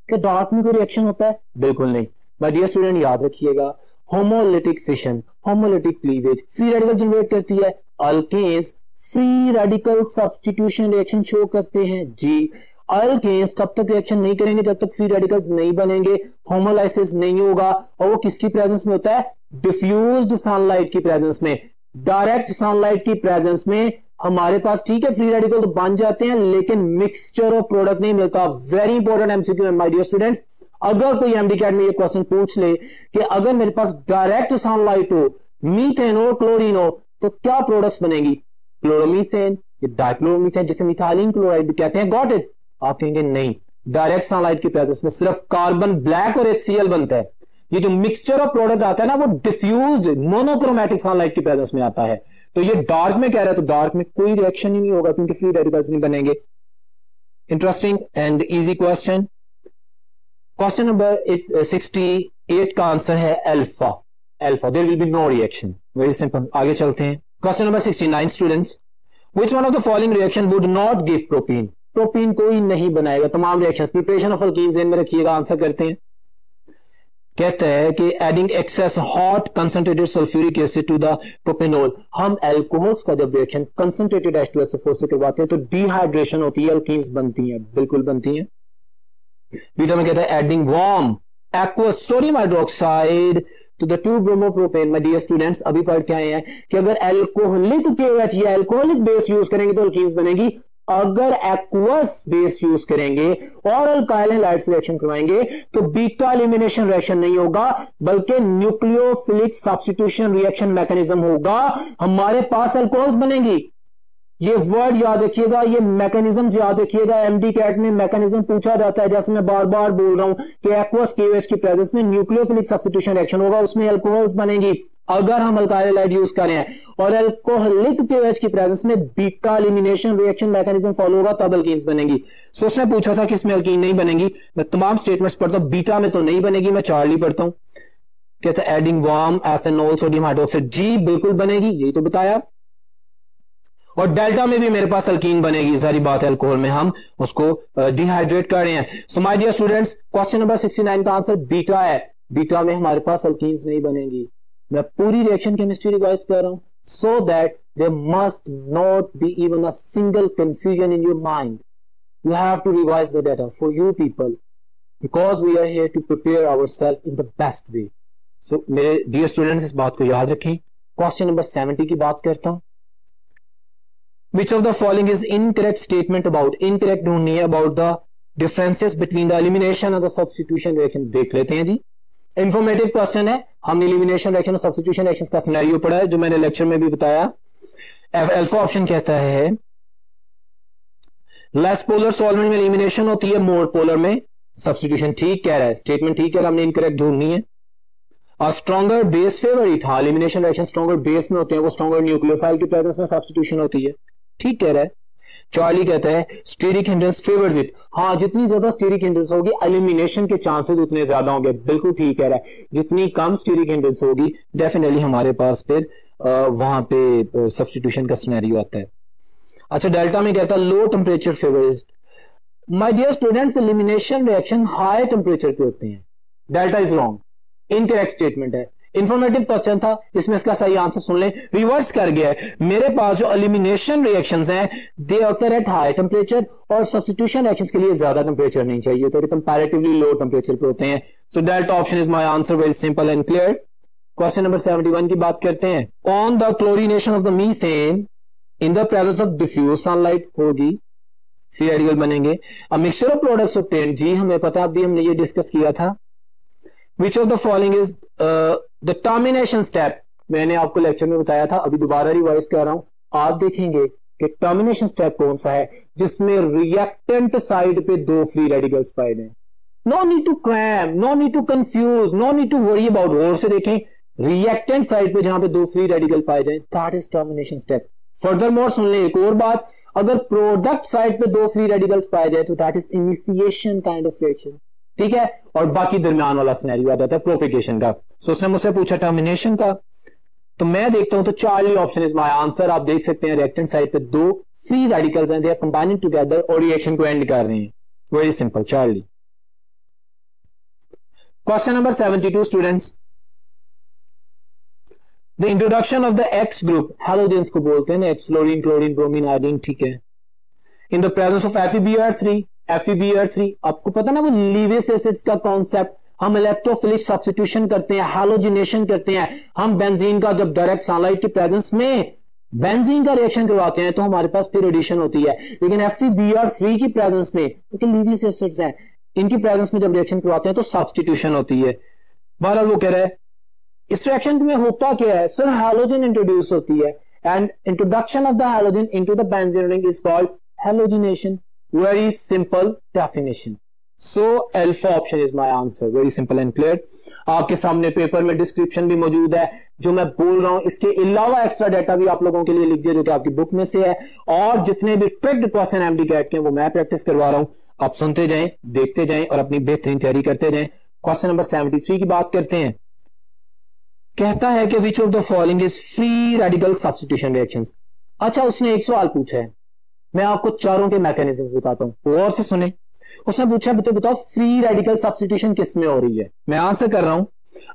क्या डार्क में कोई रिएक्शन होता है? बिल्कुल नहीं। माय डियर स्टूडेंट, याद रखिएगा, homolytic fission, homolytic cleavage free radical generate करती है। Alkanes free radical substitution reaction show करते हैं, जी। अल्केन्स तब तक रिएक्शन नहीं करेंगे जब तक फ्री रेडिकल्स नहीं बनेंगे, होमोलाइसिस नहीं होगा, और वो किसकी प्रेजेंस में होता है? डिफ्यूज्ड सनलाइट की प्रेजेंस में। डायरेक्ट सनलाइट की प्रेजेंस में हमारे पास ठीक है फ्री रेडिकल तो बन जाते हैं लेकिन मिक्सचर ऑफ प्रोडक्ट नहीं मिलता। Very important MCQ my dear students. अगर कोई एमडी कैट में ये क्वेश्चन पूछ ले कि अगर मेरे पास डायरेक्ट सनलाइट हो, मीथेन हो, क्लोरीन हो, तो क्या प्रोडक्ट्स बनेगी? क्लोरोमीथेन, डाइक्लोरोमीथेन, जिसे मिथाइलिन क्लोराइड भी कहते हैं। Got it? आप कहेंगे नहीं, डायरेक्ट सनलाइट की प्रेजेंस में सिर्फ कार्बन ब्लैक और HCl बनता है। ये जो मिक्सचर ऑफ प्रोडक्ट आता है ना वो डिफ्यूज्ड मोनोक्रोमैटिक सनलाइट की प्रेजेंस में आता है। तो ये डार्क में कह रहा है तो डार्क में कोई रिएक्शन ही नहीं होगा क्योंकि फ्री रेडिकल्स नहीं बनेंगे। Interesting and easy question. Question number 68 का आंसर है alpha. Alpha, there will be no reaction. Very simple, आगे चलते हैं। Question number 69 students, which one of the following reaction would not give propene? Propene कोई नहीं बनाएगा। तमाम रिएक्शंस प्रिपरेशन ऑफ अल्कीन्स में रखिएगा। आंसर करते हैं। कहता है कि adding excess hot concentrated sulphuric acid to the propanol, हम एल्कोहल्स का जब रिएक्शन कंसंट्रेटेड H2SO4 से करवाते हैं तो डिहाइड्रेशन होती है, अल्कीन्स बनती हैं, बिल्कुल बनती हैं। बीटा में कहता है adding warm aqueous sodium hydroxide to the two bromopropane. My dear students, अभी पढ़ के आए हैं कि अगर एल्कोहलिक KOH या एल्कोहलिक बेस यूज करेंगे तो अल्कीन्स बनेगी। अगर एक्वस बेस यूज करेंगे और अल्काइल हैलाइड्स रिएक्शन करवाएंगे तो बीटा एलिमिनेशन रिएक्शन नहीं होगा बल्कि न्यूक्लियोफिलिक सब्स्टिट्यूशन रिएक्शन मैकेनिज्म होगा। हमारे पास अल्कोहल्स बनेंगी। ये वर्ड याद रखिएगा, ये मैकेनिज्म याद रखिएगा। एमडी कैट में मैकेनिज्म पूछा जाता है, जैसे मैं बार बार बोल रहा हूं कि एक्वस केओएच की प्रेजेंस में न्यूक्लियोफिलिक सब्स्टिट्यूशन रिएक्शन होगा, उसमें अल्कोहल्स बनेंगी अगर हम अल्काइल हैलाइड यूज करें, और अल्कोहलिक केओएच की प्रेजेंस में beta elimination reaction mechanism follow होगा, तब अल्कीन्स बनेगी। सो उसने पूछा था कि इसमें अल्कीन नहीं बनेगी, मैं तमाम स्टेटमेंट्स पढ़ता हूं, बीटा में तो नहीं बनेगी, मैं चार्ली पढ़ता हूं। कहता है adding warm ethanol sodium hydroxide, जी बिल्कुल बनेगी, यही तो बताया। और डेल्टा में भी मेरे पास अल्कीन बनेगी, सारी बात है, अल्कोहल में हम उसको डिहाइड्रेट कर रहे हैं। So my dear students, question number 69 का आंसर बीटा है। बीटा में हमारे पास अल्कीन्स नहीं बनेगी। मैं पूरी रिएक्शन केमिस्ट्री रिवाइज कर रहा हूं so that there must not be even a single confusion in your mind. You have to revise the data for you people, because we are here to prepare ourselves in the best way. So मेरे dear students, इस बात को याद रखें। Question number 70 की बात करता हूं। Which of the following is incorrect statement about, incorrect ढूंढनी है about the differences between the elimination and the substitution reaction। देख लेते हैं जी, इंफॉर्मेटिव क्वेश्चन है। हमने एलिमिनेशन रिएक्शन और सब्स्टिट्यूशन रिएक्शन का सिनेरियो पढ़ा है, जो मैंने लेक्चर में भी बताया। अल्फा ऑप्शन कहता है लेस पोलर सॉल्वेंट में एलिमिनेशन होती है, मोर पोलर में सब्स्टिट्यूशन। ठीक कह रहा है, स्टेटमेंट ठीक है, हमने इनकरेक्ट ढूंढनी है। और स्ट्रॉन्गर बेस फेवरिट, हाँ एलिमिनेशन रिएक्शन स्ट्रॉन्गर बेस में होते हैं, वो स्ट्रॉन्गर न्यूक्लियोफाइल की प्रेजेंस में सब्स्टिट्यूशन होती है। ठीक कह रहा है। चार्ली कहता है स्टीरिक हिंड्रेंस फेवर्स इट, हाँ जितनी ज्यादा स्टीरिक हिंड्रेंस होगी एलिमिनेशन के चांसेस उतने ज्यादा होंगे। बिल्कुल ठीक कह रहा है, जितनी कम स्टीरिक हिंड्रेंस होगी डेफिनेटली हमारे पास फिर वहां पे सब्स्टिट्यूशन का सिनेरियो आता है। अच्छा, डेल्टा में कहता है low temperature favours. My dear students, elimination reaction high temperature पे होते हैं। Delta is wrong, incorrect statement है। इंफॉर्मेटिव क्वेश्चन था, इसमें इसका सही आंसर सुन लें, रिवर्स कर गया है। मेरे पास जो एलिमिनेशन रिएक्शंस हैं दे ऑकर एट हाई टेम्परेचर, और सब्स्टिट्यूशन रिएक्शंस के लिए ज्यादा टेम्परेचर नहीं चाहिए, तो कंपैरेटिवली लो टेम्परेचर पे होते हैं। So delta option is my answer, very simple and clear. Question number 71 की बात करते हैं। On the chlorination of the methane in the presence of diffuse sunlight होगी, फ्री रेडिकल बनेंगे। A mixture of products obtained, जी हमें पता, अभी हमने ये डिस्कस किया था। Which of the following is the termination step? मैंने आपको लेक्चर में बताया था, अभी दोबारा रिवाइज कर रहा हूं। आप देखेंगे कि टर्मिनेशन स्टेप कौन सा है जिसमें रिएक्टेंट साइड पे दो फ्री रेडिकल्स पाए जाए। No need to cram, no need to confuse, no need to worry about. और से देखें, रिएक्टेंट साइड पे जहां पे दो फ्री रेडिकल पाए जाए, that is termination step. Further more सुन ले एक और बात, अगर प्रोडक्ट साइड पे दो फ्री रेडिकल्स पाए जाए तो that is initiation kind of reaction. ठीक है, और बाकी दरमियान वाला सिनेरियो आ जाता है प्रोपेगेशन का। सो उसने मुझसे पूछा टर्मिनेशन का, तो मैं देखता हूं तो Charlie option is my answer. आप देख सकते हैं रिएक्टेंट साइड पे दो फ्री रेडिकल्स हैं, दे आर कंबाइनिंग टुगेदर और रिएक्शन को एंड कर रहे हैं। Very simple, Charlie. Question number 72 students, the introduction of the x group, halogens को बोलते हैं ना, x fluorine, chlorine, bromine, iodine. ठीक है, इन the presence of FeBr3, FeBr3 आपको पता ना वो लीविस एसिड्स का कॉन्सेप्ट, हम इलेक्ट्रोफिलिक सब्स्टिट्यूशन करते हैं, हैलोजिनेशन करते हैं। हम बेंजीन का जब डायरेक्ट सनलाइट की प्रेजेंस में बेंजीन का रिएक्शन करवाते हैं तो हमारे पास फिर एडिशन होती है। लेकिन FeBr3 की प्रेजेंस में, क्योंकि लीविस एसिड्स हैं, इनकी प्रेजेंस में जब रिएक्शन करवाते हैं तो सब्स्टिट्यूशन होती है। बहरहाल वो कह रहे हैं इस रिएक्शन में होता क्या है सर, हैलोजन इंट्रोड्यूस होती है, and introduction of the halogen into the benzene ring is called halogenation. Very simple definition. So alpha option is my answer. Very simple and clear. आपके सामने पेपर में डिस्क्रिप्शन भी मौजूद है, जो मैं बोल रहा हूं इसके अलावा एक्स्ट्रा डाटा भी आप लोगों के लिए लिख दिया जो कि आपकी बुक में से है, और जितने भी ट्रिक्ड क्वेश्चन एमडी कैट के वो मैं प्रैक्टिस करवा रहा हूं। आप सुनते जाएं, देखते जाएं और अपनी बेहतरीन तैयारी करते जाएं। क्वेश्चन नंबर 73 की बात करते हैं। कहता है कि विच of the following is free radical substitution reactions. अच्छा, उसने एक सवाल पूछा है, मैं आपको चारों के मैकेनिज्म बताता हूं, और से सुने। उसने पूछा बताओ फ्री रेडिकल सब्स्टिट्यूशन किस में हो रही है। मैं आंसर कर रहा हूं।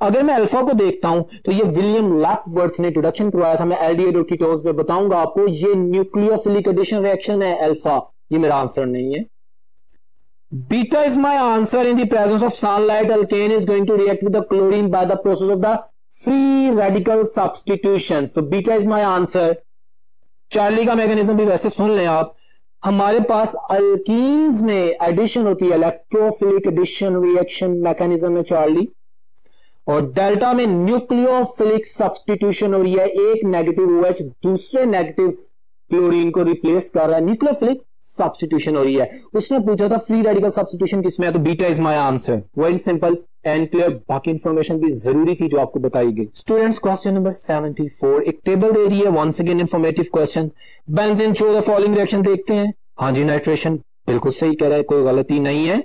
अगर मैं अल्फा को देखता हूं तो ये विलियम लैपवर्थ ने इंट्रोडक्शन करवाया था, मैं एल्डिहाइड और कीटोन्स में बताऊंगा आपको, ये न्यूक्लियोफिलिक एडिशन रिएक्शन है अल्फा। ये मेरा आंसर नहीं है। Beta is my answer. In the presence of sunlight alkane is going to react with the chlorine by the process of the free radical substitution. So beta is my answer. Charlie का mechanism भी वैसे सुन लें आप। हमारे पास alkenes में addition होती है, electrophilic addition reaction mechanism है चार्ली, और डेल्टा में न्यूक्लियोफिलिक सब्स्टिट्यूशन हो रही है। एक नेगेटिव OH दूसरे नेगेटिव क्लोरीन को रिप्लेस कर रहा है, न्यूक्लियोफिलिक सब्स्टिट्यूशन हो रही है। उसने पूछा था फ्री रेडिकल सब्स्टिट्यूशन किसमें है, तो beta is my answer. Very simple and clear. बाकी इंफॉर्मेशन भी जरूरी थी जो आपको बताई गई। स्टूडेंट्स क्वेश्चन नंबर 74 एक टेबल दे रही है, once again informative question. Benzene show the following reaction, देखते हैं। हाँ जी, नाइट्रेशन बिल्कुल सही कह रहा है, कोई गलती नहीं है।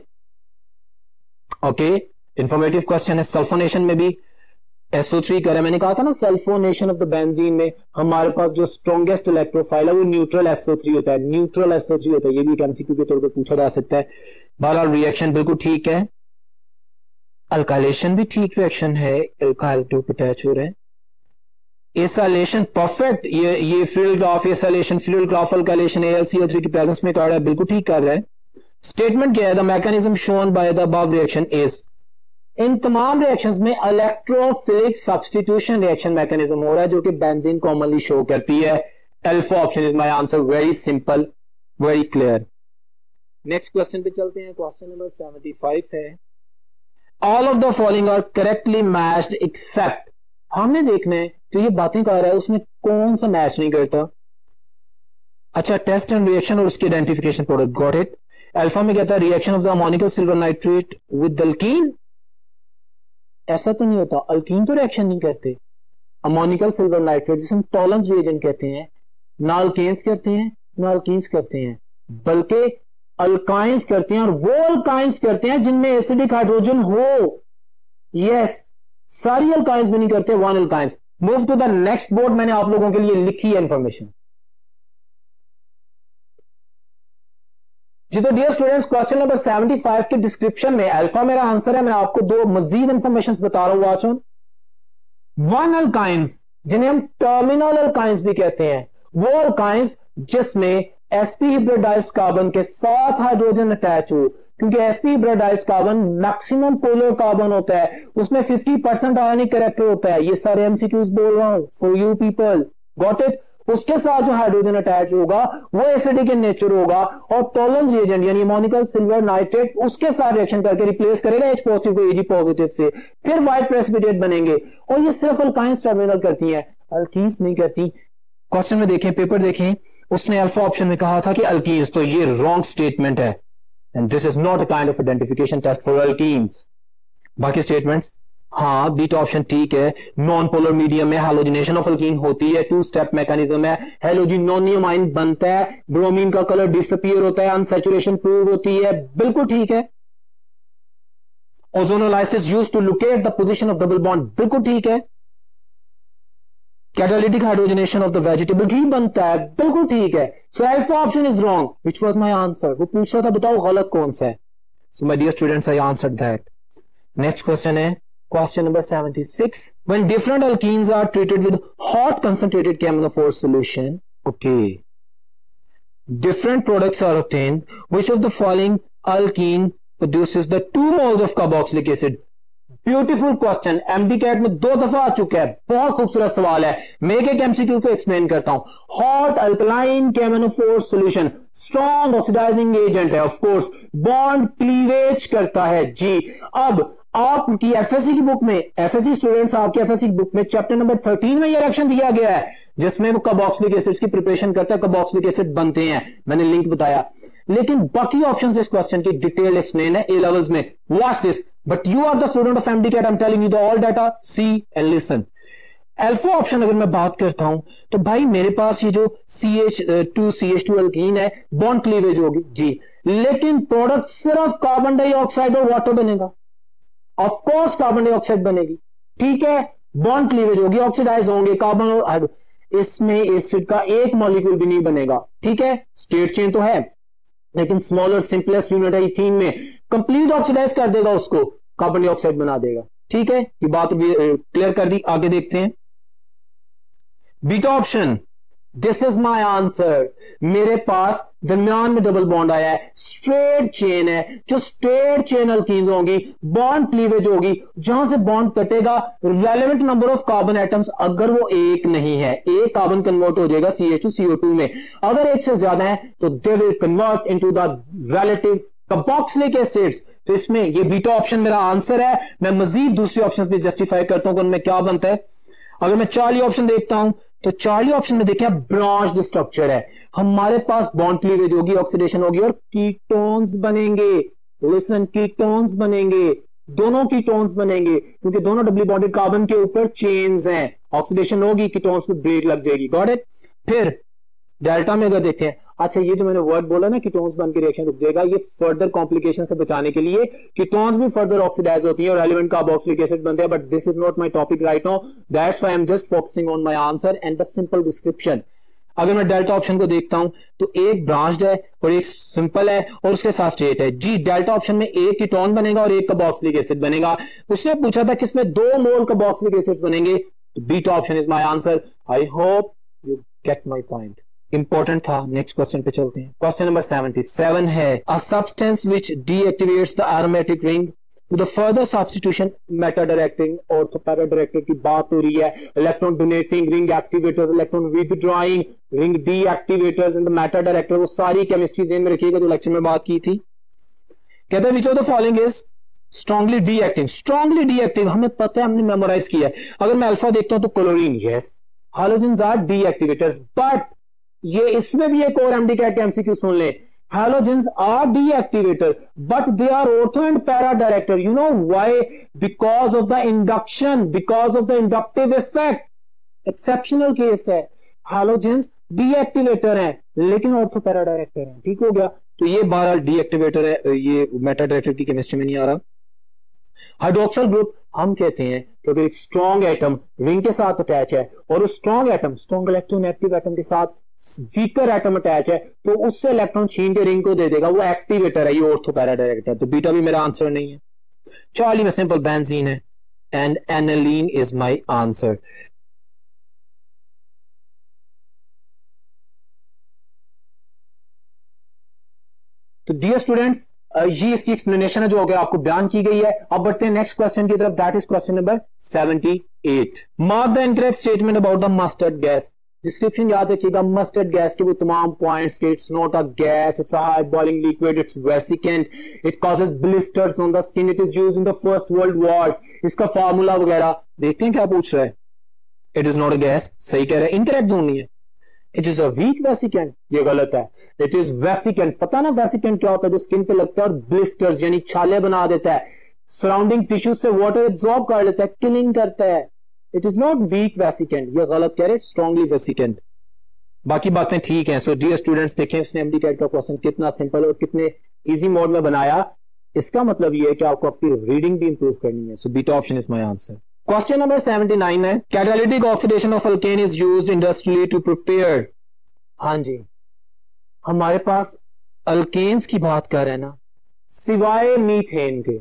ओके, इंफॉर्मेटिव क्वेश्चन है। सल्फोनेशन में भी SO3 कह रहा है। मैंने कहा था ना सल्फोनेशन ऑफ द बेंजीन में हमारे पास जो स्ट्रॉन्गेस्ट इलेक्ट्रोफाइल है वो न्यूट्रल SO3 होता है, न्यूट्रल SO3 होता है। ये भी एक MCQ के तौर पर पूछा जा सकता है। बहरहाल रिएक्शन बिल्कुल ठीक है, अल्काइलेशन भी ठीक रिएक्शन है, एल्काइल ग्रुप अटैच हो रहे हैं। एसाइलेशन परफेक्ट, ये fluid graph acylation, fluid graph alkylation AlCl3 की प्रेजेंस में कर रहा है, बिल्कुल ठीक कर रहा है। स्टेटमेंट क्या है, the mechanism shown by the above reaction is, इन तमाम रिएक्शंस में इलेक्ट्रोफिलिक सब्स्टिट्यूशन रिएक्शन मैकेनिज्म हो रहा है जो कि बेंजीन कॉमनली शो करती है। Alpha option is my answer. Very simple, very clear. Next question पे चलते हैं। क्वेश्चन नंबर 75 है, all of the following are correctly matched except, हमने देखना है जो ये बातें कर रहा है उसमें कौन सा मैच नहीं करता। अच्छा, टेस्ट एंड रिएक्शन और उसकी identification product, got it. Alpha में कहता है reaction of the ammoniacal silver nitrate with alkyne, ऐसा तो नहीं होता, अल्कीन तो रिएक्शन नहीं करते। अमोनिकल सिल्वर नाइट्रेट जिसे हम टॉलरेंस रिएजेंट कहते हैं, ना अल्केन्स करते हैं ना अल्कीन्स करते हैं, बल्कि अल्काइंस करते हैं, और वो अल्काइंस करते हैं जिनमें एसिडिक हाइड्रोजन हो। यस, सारी अल्काइंस भी नहीं करते, one alkynes. Move to the next board, मैंने आप लोगों के लिए लिखी है इंफॉर्मेशन जी। तो डियर स्टूडेंट्स, क्वेश्चन नंबर 75 के डिस्क्रिप्शन में अल्फा मेरा आंसर है। मैं आपको दो मजीद इंफॉर्मेशन बता रहा हूं। Watch on. वन अल्काइंस जिन्हें हम टर्मिनल अल्काइंस भी कहते हैं, वो अल्काइंस जिसमें sp हिब्रिडाइज्ड कार्बन के साथ हाइड्रोजन अटैच हो, क्योंकि sp hybridized carbon maximum polar carbon होता है, उसमें 50% आयनिक कैरेक्टर होता है। ये सारे MCQs बोल रहा हूं for you people, got it. उसके साथ जो हाइड्रोजन अटैच होगा वो एसिडिक इन नेचर होगा, और टॉलरेंस रिएजेंट यानी अमोनिकल सिल्वर नाइट्रेट उसके साथ रिएक्शन करके रिप्लेस करेगा H पॉजिटिव को Ag पॉजिटिव से, फिर व्हाइट प्रेसिपिटेट बनेंगे। और ये सिर्फ अल्काइंस टर्मिनल करती हैं, अल्कीन्स नहीं करती। क्वेश्चन में देखें, पेपर देखें, उसने अल्फा ऑप्शन में कहा था कि अल्कीन्स, तो ये रॉन्ग स्टेटमेंट है, and this is not a kind of identification test for alkenes. बाकी स्टेटमेंट्स, हाँ बीटा ऑप्शन ठीक है। नॉन पोलर मीडियम में हैलोजिनेशन ऑफ अल्कीन होती है, टू स्टेप मैकेनिज्म है, हैलोजिनोनियम आयन बनता है, ब्रोमीन का कलर डिसअपीयर होता है, अनसैचुरेशन प्रूव होती है, बिल्कुल ठीक है। Ozonolysis used to locate the position of double bond, बिल्कुल ठीक है। Catalytic hydrogenation of the vegetable ghee बनता है, बिल्कुल ठीक है। So alpha option is wrong, which was my answer. वो पूछ रहा था बताओ गलत कौन सा है। So my dear students, I answered that. Next question है question number 76, when different alkenes are treated with hot concentrated CaMnO4 solution, okay, different products are obtained, which of the following alkene produces the 2 moles of carboxylic acid? Beautiful question, MDCAT में 2 दफा आ चुका है, बहुत खूबसूरत सवाल है। मैं एक MCQ को एक्सप्लेन करता हूं। Hot alkaline CaMnO4 solution strong oxidizing agent है, ऑफ कोर्स बॉन्ड क्लीवेज करता है जी। अब आपकी FSC की बुक में, FSC स्टूडेंट्स, आपकी FSC की बुक में चैप्टर नंबर 13 में यह रिएक्शन दिया गया है जिसमें वो कार्बोक्सिलिक एसिड्स की प्रिपरेशन करता है, कार्बोक्सिलिक एसिड बनते हैं, मैंने लिंक बताया। लेकिन बाकी ऑप्शंस इस क्वेश्चन की डिटेल एक्सप्लेन है A levels में, watch this. But you are the student of MDCAT, I am telling you the all data, see and listen. Alpha option अगर मैं बात करता हूं तो भाई मेरे पास ये जो CH2 अल्कीन है, बॉन्ड क्लीवेज होगी जी, लेकिन प्रोडक्ट सिर्फ कार्बन डाइऑक्साइड और वाटर बनेगा। ऑफ कोर्स कार्बन डाइऑक्साइड बनेगी, ठीक है, बॉन्ड क्लीवेज होगी, ऑक्सीडाइज होंगे कार्बन और इसमें एसिड का एक मॉलिक्यूल भी नहीं बनेगा, ठीक है। स्टेट चेन तो है लेकिन स्मॉलर सिंपलेस्ट यूनिट है इथीन में, कंप्लीट ऑक्सीडाइज कर देगा उसको, कार्बन डाइऑक्साइड बना देगा, ठीक है। ये बात क्लियर कर दी, आगे देखते हैं। Beta option, this is my answer. मेरे पास दरमियान में डबल बॉन्ड आया है, स्ट्रेट चेन है, जो स्ट्रेट चेन अल्कीन्स होंगी, बॉन्ड क्लीवेज होगी, जहां से बॉन्ड कटेगा relevant number of carbon atoms अगर वो एक नहीं है, एक कार्बन कन्वर्ट हो जाएगा CH2CO2 में, अगर एक से ज्यादा है तो they will convert into the relative carboxylic acids. तो इसमें ये बीटा ऑप्शन मेरा आंसर है। मैं मजीद दूसरे ऑप्शन भी जस्टिफाई करता हूं कि उनमें क्या बनता है। अगर मैं चार्ली ऑप्शन देखता हूं तो चार्ली ऑप्शन में देखिए ब्रांच्ड स्ट्रक्चर है, हमारे पास बॉन्ड क्लीवेज होगी, ऑक्सीडेशन होगी और कीटोन्स बनेंगे। लिसन, कीटोन्स बनेंगे, दोनों कीटोन्स बनेंगे क्योंकि दोनों डबली बॉन्डेड कार्बन के ऊपर चेन्स हैं, ऑक्सीडेशन होगी, कीटोन्स पे ब्रेक लग जाएगी। Got it. फिर डेल्टा में अगर देखें, अच्छा ये जो मैंने वर्ड बोला ना कीटोन्स बन के रिएक्शन रुक जाएगा, ये फर्दर कॉम्प्लिकेशन से बचाने के लिए कीटोन्स भी फर्दर ऑक्सीडाइज होती है और एलिमेंट कार्बोक्सिलिक एसिड बनते हैं, but this is not my topic right now, that's why I am just focusing on my answer and the simple description. अगर मैं डेल्टा ऑप्शन को देखता हूं तो एक ब्रांच्ड है और एक सिंपल है और उसके साथ स्ट्रेट है। जी, डेल्टा ऑप्शन में एक कीटोन बनेगा और एक कार्बोक्सिलिक एसिड बनेगा। उसने पूछा था किसमें 2 मोल कार्बोक्सिलिक एसिड बनेंगे, तो beta option is my answer. I hope you get my point, important था। नेक्स्ट क्वेश्चन पे चलते हैं। क्वेश्चन नंबर 77 है a substance which deactivates the aromatic ring to the further substitution meta directing और para director की बात हो रही है। Electron donating ring activators, electron withdrawing ring deactivators and the meta director, वो सारी केमिस्ट्री ज़हन में रखिएगा जो लेक्चर में बात की थी। कहता है which of the following is strongly deactive. Strongly deactive हमें पता है, हमने मेमोराइज किया है। अगर मैं अल्फा देखता हूं तो chlorine, yes, halogens are deactivators, but ये इसमें भी एक और एमडीकैट एमसीक्यू सुन ले, halogens are deactivator but they are ortho and para director. You know why? Because of the induction, because of the inductive effect. Exceptional case है, halogens deactivator है लेकिन ortho para director है। ठीक हो गया, तो ये 12 डीएक्टिवेटर है, ये मेटा डायरेक्टर की केमिस्ट्री में नहीं आ रहा। हाइड्रोक्सल ग्रुप हम कहते हैं कि अगर एक स्ट्रॉन्ग एटम रिंग के साथ अटैच है और उस strong atom, strong electronegative atom के साथ वीकर एटम अटैच है तो उससे इलेक्ट्रॉन छीन के रिंग को दे देगा, वो एक्टिवेटर है, ये ऑर्थो पैरा डायरेक्टर है। तो बीटा भी मेरा आंसर नहीं है। चार्ली में सिंपल बेंजीन है and aniline is my answer. तो डियर स्टूडेंट्स, ये इसकी एक्सप्लेनेशन है जो हो गया आपको बयान की गई है। अब बढ़ते हैं नेक्स्ट क्वेश्चन की तरफ, that is question number 78। Mark the incorrect statement about the mustard gas. Description याद रखिएगा, मस्टर्ड गैस के वो तमाम पॉइंट्स के, it's not a gas, it's a high boiling liquid, it's vesicant, it causes blisters on the skin, it is used in the first world war, इसका formula वगैरह देखते हैं क्या पूछ रहा है। It is not a gas, सही कह रहा है, इनकरेक्ट ढूंढनी है। It is a weak vesicant, ये गलत है। इट इज वेसिकेंट, पता ना वेसिकेंट क्या होता है, जो स्किन पे लगता है और ब्लिस्टर्स यानी छाले बना देता है, सराउंडिंग टिश्यू से वाटर एब्जॉर्ब कर लेता है, किलिंग करता है। It is not weak vesicant, ये गलत कह रहे, स्ट्रांगली वेसिकेंट। बाकी बातें ठीक हैं। सो डियर स्टूडेंट्स, देखें इसने एमडीकैट का क्वेश्चन कितना सिंपल और कितने इजी मोड में बनाया। इसका मतलब ये है कि आपको आपकी रीडिंग भी इंप्रूव करनी है। So beta option is my answer. Question number 79 है catalytic oxidation of alkane is used industrially to prepare. हाँ जी, हमारे पास अल्केन्स की बात कर रहे हैं ना, सिवाय मीथेन के।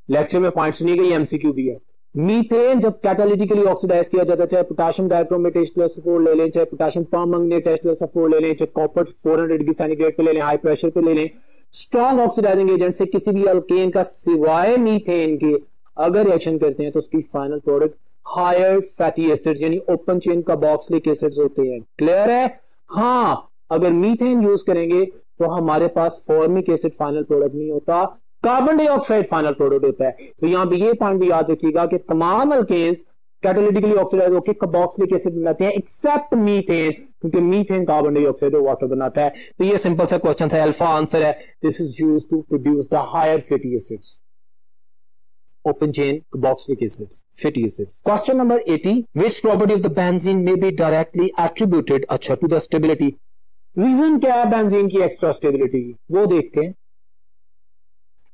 लेक्चर में पॉइंट सुनी गई, एमसीक्यू भी है। मीथेन जब कैटालिटिकली ऑक्सीडाइज किया जाता है, चाहे पोटेशियम डाइक्रोमेट H2SO4 ले लें, चाहे पोटेशियम परमंगनेट H2SO4 ले लें, चाहे कॉपर 400 डिग्री सेंटीग्रेड पे ले लें, हाई प्रेशर पे ले लें, स्ट्रॉन्ग ऑक्सीडाइजिंग एजेंट से किसी भी अल्केन का सिवाय मीथेन के अगर रिएक्शन करते हैं तो उसकी final product higher fatty acids यानी ओपन चेन कार्बोक्सिलिक एसिड्स होते हैं। क्लियर है? हाँ, अगर मीथेन यूज करेंगे तो हमारे पास फॉर्मिक एसिड फाइनल प्रोडक्ट नहीं होता, कार्बन डाइऑक्साइड फाइनल प्रोडक्ट होता है। तो यहां भी ये पॉइंट भी याद रखिएगा कि तमाम अल्केन्स कैटालिटिकली ऑक्सीडाइज होकर कार्बोक्सिलिक एसिड बनाते हैं एक्सेप्ट मीथेन, क्योंकि मीथेन कार्बन डाइऑक्साइड और वाटर बनाता है। तो ये सिंपल सा क्वेश्चन था, अल्फा आंसर है। This is used to produce the higher fatty acids, open chain carboxylic acids, fatty acids. Question number 80, which property of the benzene may be directly attributed अच्छा to the stability? Reason क्या है benzene की extra stability, वो देखते हैं।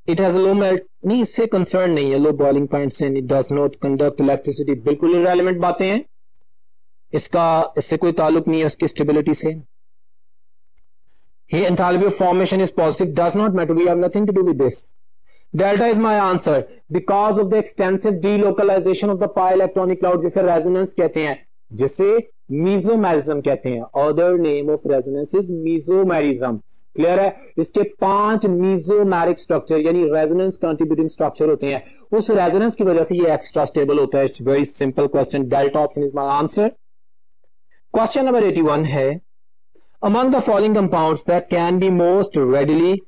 It has low melt, नहीं इससे concern नहीं है, लो बॉइलिंग पॉइंट से, it does not conduct electricity, बिल्कुल इररेलेवेंट बातें हैं, इससे कोई ताल्लुक नहीं है उसकी स्टेबिलिटी से। ही enthalpy of formation is positive, does not matter, we have nothing to do with this. Delta is my answer because of the extensive delocalization of the pi electronic cloud, जिसे रेजोनेंस कहते हैं, जिसे mesomerism कहते हैं। Other name of resonance is mesomerism. Clear है? इसके 5 mesomeric structure यानी resonance contributing structure होते हैं, उस रेजोनेंस की वजह से ये एक्स्ट्रा स्टेबल होता है। It's very simple question, delta option is my answer. Question number 81 है among the following compounds that can be most readily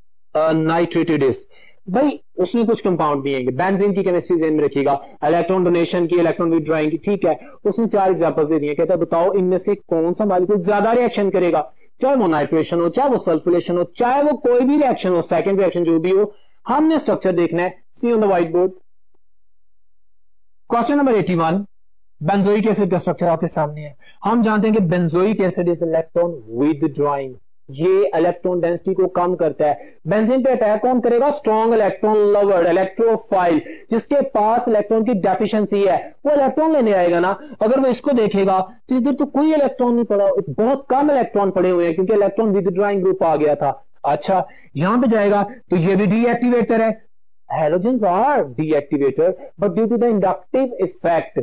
nitrated is, भाई उसने कुछ कंपाउंड दिए हैं, बेंजीन की केमिस्ट्री ज़हन में रखिएगा, इलेक्ट्रॉन डोनेशन की, इलेक्ट्रॉन विथड्रॉइंग की, ठीक है। उसने 4 एग्जांपल्स दे दिए, कहता है बताओ इनमें से कौन सा मॉलिक्यूल ज्यादा रिएक्शन करेगा, चाहे वो नाइट्रेशन हो, चाहे वो सल्फोनेशन हो, चाहे वो कोई भी रिएक्शन हो, सेकंड रिएक्शन जो भी हो, हमने स्ट्रक्चर देखना है। See on the white board. Question number 81, benzoic acid का स्ट्रक्चर आपके सामने है। हम जानते हैं कि benzoic acid is electron withdrawing, ये इलेक्ट्रॉन डेंसिटी को कम करता है। बेंजीन पे अटैक कौन करेगा? स्ट्रॉन्ग इलेक्ट्रॉन लवर, इलेक्ट्रोफाइल, जिसके पास इलेक्ट्रॉन की डेफिशिएंसी है, वो इलेक्ट्रॉन लेने आएगा ना। अगर वो इसको देखेगा तो इधर तो कोई इलेक्ट्रॉन नहीं पड़ा, बहुत कम इलेक्ट्रॉन पड़े हुए हैं क्योंकि इलेक्ट्रॉन विथड्रॉइंग ग्रुप आ गया था। अच्छा, यहां पे जाएगा तो ये भी डीएक्टिवेटर है। Halogens are deactivator, but due to the inductive effect,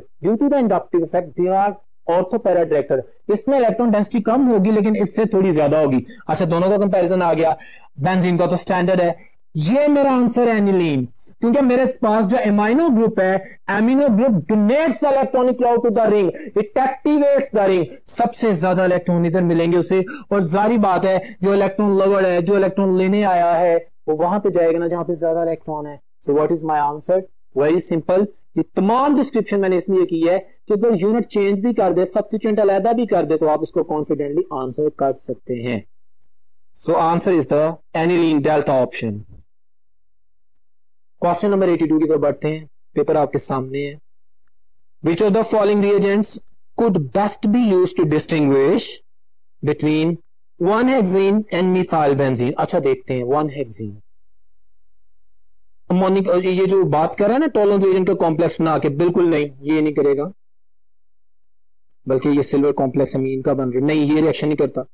they are orthoparadirector. इसमें इलेक्ट्रॉन डेंसिटी कम होगी लेकिन इससे थोड़ी ज्यादा होगी। अच्छा, दोनों का कंपैरिजन आ गया। बेंजीन का तो स्टैंडर्ड है। ये मेरा आंसर है एनिलीन, क्योंकि मेरे पास जो एमाइनो ग्रुप है, amino group donates the electronic cloud to the ring, it activates the ring. सबसे ज्यादा इलेक्ट्रॉन इधर मिलेंगे उसे, और जारी बात है जो इलेक्ट्रॉन लवर है, जो इलेक्ट्रॉन लेने आया है, वो वहां पे जाएगा ना जहां पे ज्यादा इलेक्ट्रॉन है। So what is my answer? Very simple. ये तमाम डिस्क्रिप्शन मैंने इसलिए की है कि अगर यूनिट चेंज भी कर दे, सब्स्टिट्यूएंट अलग भी कर दे, तो आप इसको कॉन्फिडेंटली आंसर कर सकते हैं। So answer is the aniline delta option. Question number 82 की तरफ बढ़ते हैं। पेपर आपके सामने है। Which of the following reagents could best be used to distinguish between one hexene and methyl benzene? अच्छा, देखते हैं। 1-हेक्सेन अमोनिक, ये जो बात कर रहा है ना टॉलरेंस रिएजेंट का कॉम्प्लेक्स बना के, बिल्कुल नहीं, ये नहीं करेगा, बल्कि ये सिल्वर कॉम्प्लेक्स अमीन का बन रहा है, नहीं, ये रिएक्शन नहीं करता।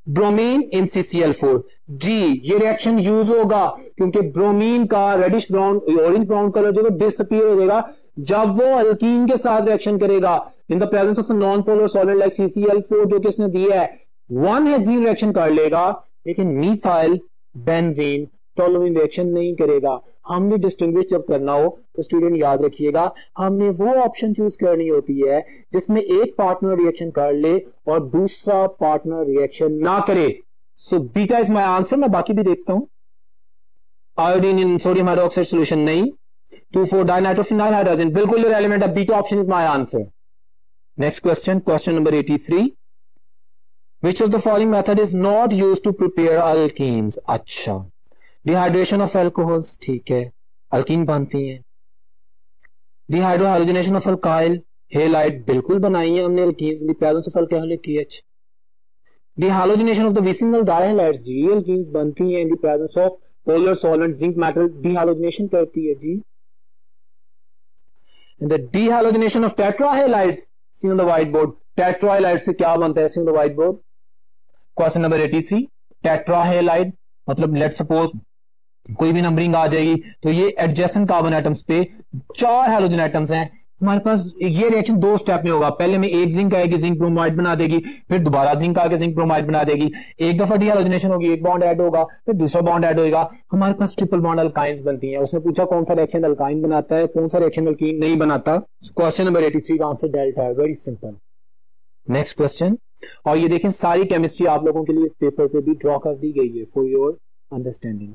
ब्रोमीन इन CCl4, जी ये रिएक्शन यूज होगा क्योंकि ब्रोमीन का reddish brown, orange brown colour जो डिसअपीयर हो जाएगा जब वो अल्कीन के साथ रिएक्शन करेगा in the presence of non polar solid like CCl4 जो कि इसने दिया है। 1-हेक्सेन रिएक्शन कर लेगा लेकिन मिथाइल बेंजीन टॉलरेंस रिएक्शन नहीं करेगा। हमने डिस्टिंग्विश जब करना हो तो स्टूडेंट याद रखिएगा, हमने वो ऑप्शन चूज करनी होती है जिसमें एक पार्टनर रिएक्शन कर ले और दूसरा पार्टनर रिएक्शन ना करे। So beta is my answer. मैं बाकी भी देखता हूं। Iodine in sodium hydroxide solution नहीं। 2,4-डाइनाइट्रोफिनाइल हाइड्रोजन बिल्कुल इररिलेवेंट है। Beta option is my answer. Next question, question number 83। Which of the following method is not used to prepare alkenes? अच्छा, dehydration of alcohols, ठीक है, alkyne बनती हैं। डिहाइड्रोहाइलोजिनेशन of alkyl halide बिल्कुल बनाई है हमने alkenes in the presence of alcoholic OH। Dehalogenation of the vicinal dihalides, जी अल्कीन्स बनती हैं in the presence of polar solvent, zinc metal dehalogenation करती है जी। In the dehalogenation of tetrahalides, see on the white board, tetrahalide से क्या बनता है? See on the white board. Question number 83, tetrahalide मतलब लेट सपोज कोई भी नंबरिंग आ जाएगी तो ये एडजेसेंट कार्बन एटम्स पे 4 हैलोजन एटम्स हैं हमारे पास। ये रिएक्शन 2 स्टेप में होगा। पहले में एक जिंक आएगी, जिंक ब्रोमाइड बना देगी, फिर दोबारा जिंक आके जिंक ब्रोमाइड बना देगी। एक दफा डिहाइलोजिनेशन होगी, एक बॉन्ड ऐड होगा, फिर दूसरा बॉन्ड ऐड होगा, हमारे पास ट्रिपल बॉन्ड अल्काइंस बनती हैं। उसने पूछा कौन सा रिएक्शन अल्काइन बनाता है, कौन सा रिएक्शन अल्कीन नहीं बनाता। क्वेश्चन नंबर 83 का आंसर डेल्टा है। Very simple. नेक्स्ट क्वेश्चन, और ये देखें सारी केमिस्ट्री आप लोगों के लिए पेपर पे भी ड्रॉ कर दी गई है for your understanding.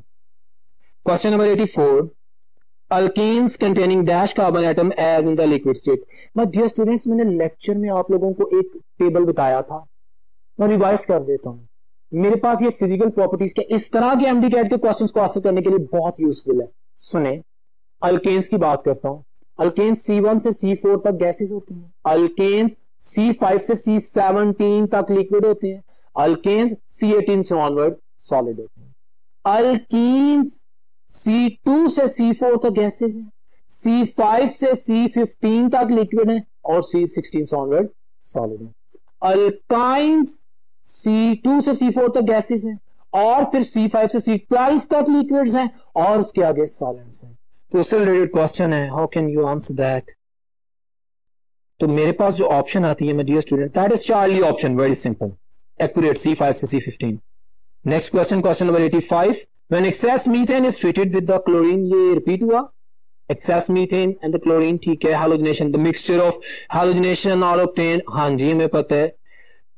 Question number 84, alkenes containing dash carbon atom as in the liquid state. My dear students, मैंने लेक्चर में आप लोगों को एक टेबल बताया था, मैं रिवाइज कर देता हूं। मेरे पास ये फिजिकल प्रॉपर्टीज के इस तरह के एमडी कैट के क्वेश्चंस को आंसर करने के लिए बहुत यूजफुल है। सुने, अल्केन्स की बात करता हूं। अल्केन्स C1 से C4 तक गैसेस होते हैं। अल्केन्स C5 से C17 तक लिक्विड होते हैं। अल्केन्स C18 से ऑनवर्ड सॉलिड होते हैं। अल्कीन्स C2 से C4 तक गैसेस हैं, C5 से C15 तक लिक्विड है और C16 से ऑनवर्ड सॉलिड है। अल्काइंस C2 से C4 तक गैसेस हैं और फिर C5 से C12 तक लिक्विड्स हैं और उसके आगे सॉलिड्स हैं। तो उससे रिलेटेड क्वेश्चन है, how can you answer that? तो मेरे पास जो ऑप्शन आती है, my dear student, that is Charlie option. Very simple, accurate, C5 से C15। Next question, question number 85, when excess methane is treated with the chlorine, ये repeat हुआ, excess methane and the chlorine, ठीक है। hallucination, the mixture of hallucination are obtained, हाँ जी हमें पता है।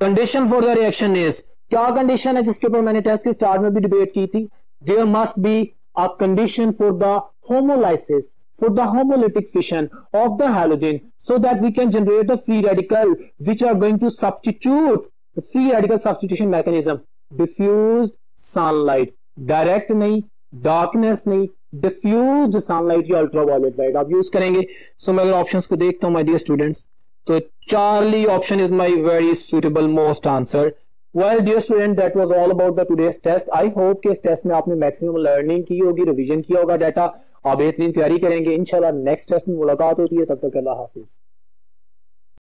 condition for the reaction is, क्या condition है जिसके ऊपर मैंने टेस्ट के स्टार्ट में भी डिबेट की थी? there must be a condition for the homolysis, for the homolytic fission of the halogen, so that we can generate the free radical which are going to substitute the free radical substitution mechanism. Diffused sunlight, direct नहीं, darkness नहीं, diffused sunlight या ultraviolet light आप use करेंगे. So मैं अगर options को देखता हूं माय डियर स्टूडेंट्स, तो Charlie option is my very suitable most answer. Well dear student, that was all about the today's test. I hope कि इस टेस्ट में आपने मैक्सिमम लर्निंग की होगी, रिवीजन किया होगा डाटा, आप बेहतरीन तैयारी करेंगे. इंशाल्लाह नेक्स्ट टेस्ट में मुलाकात होती है, तब तक अल्लाह हाफिज.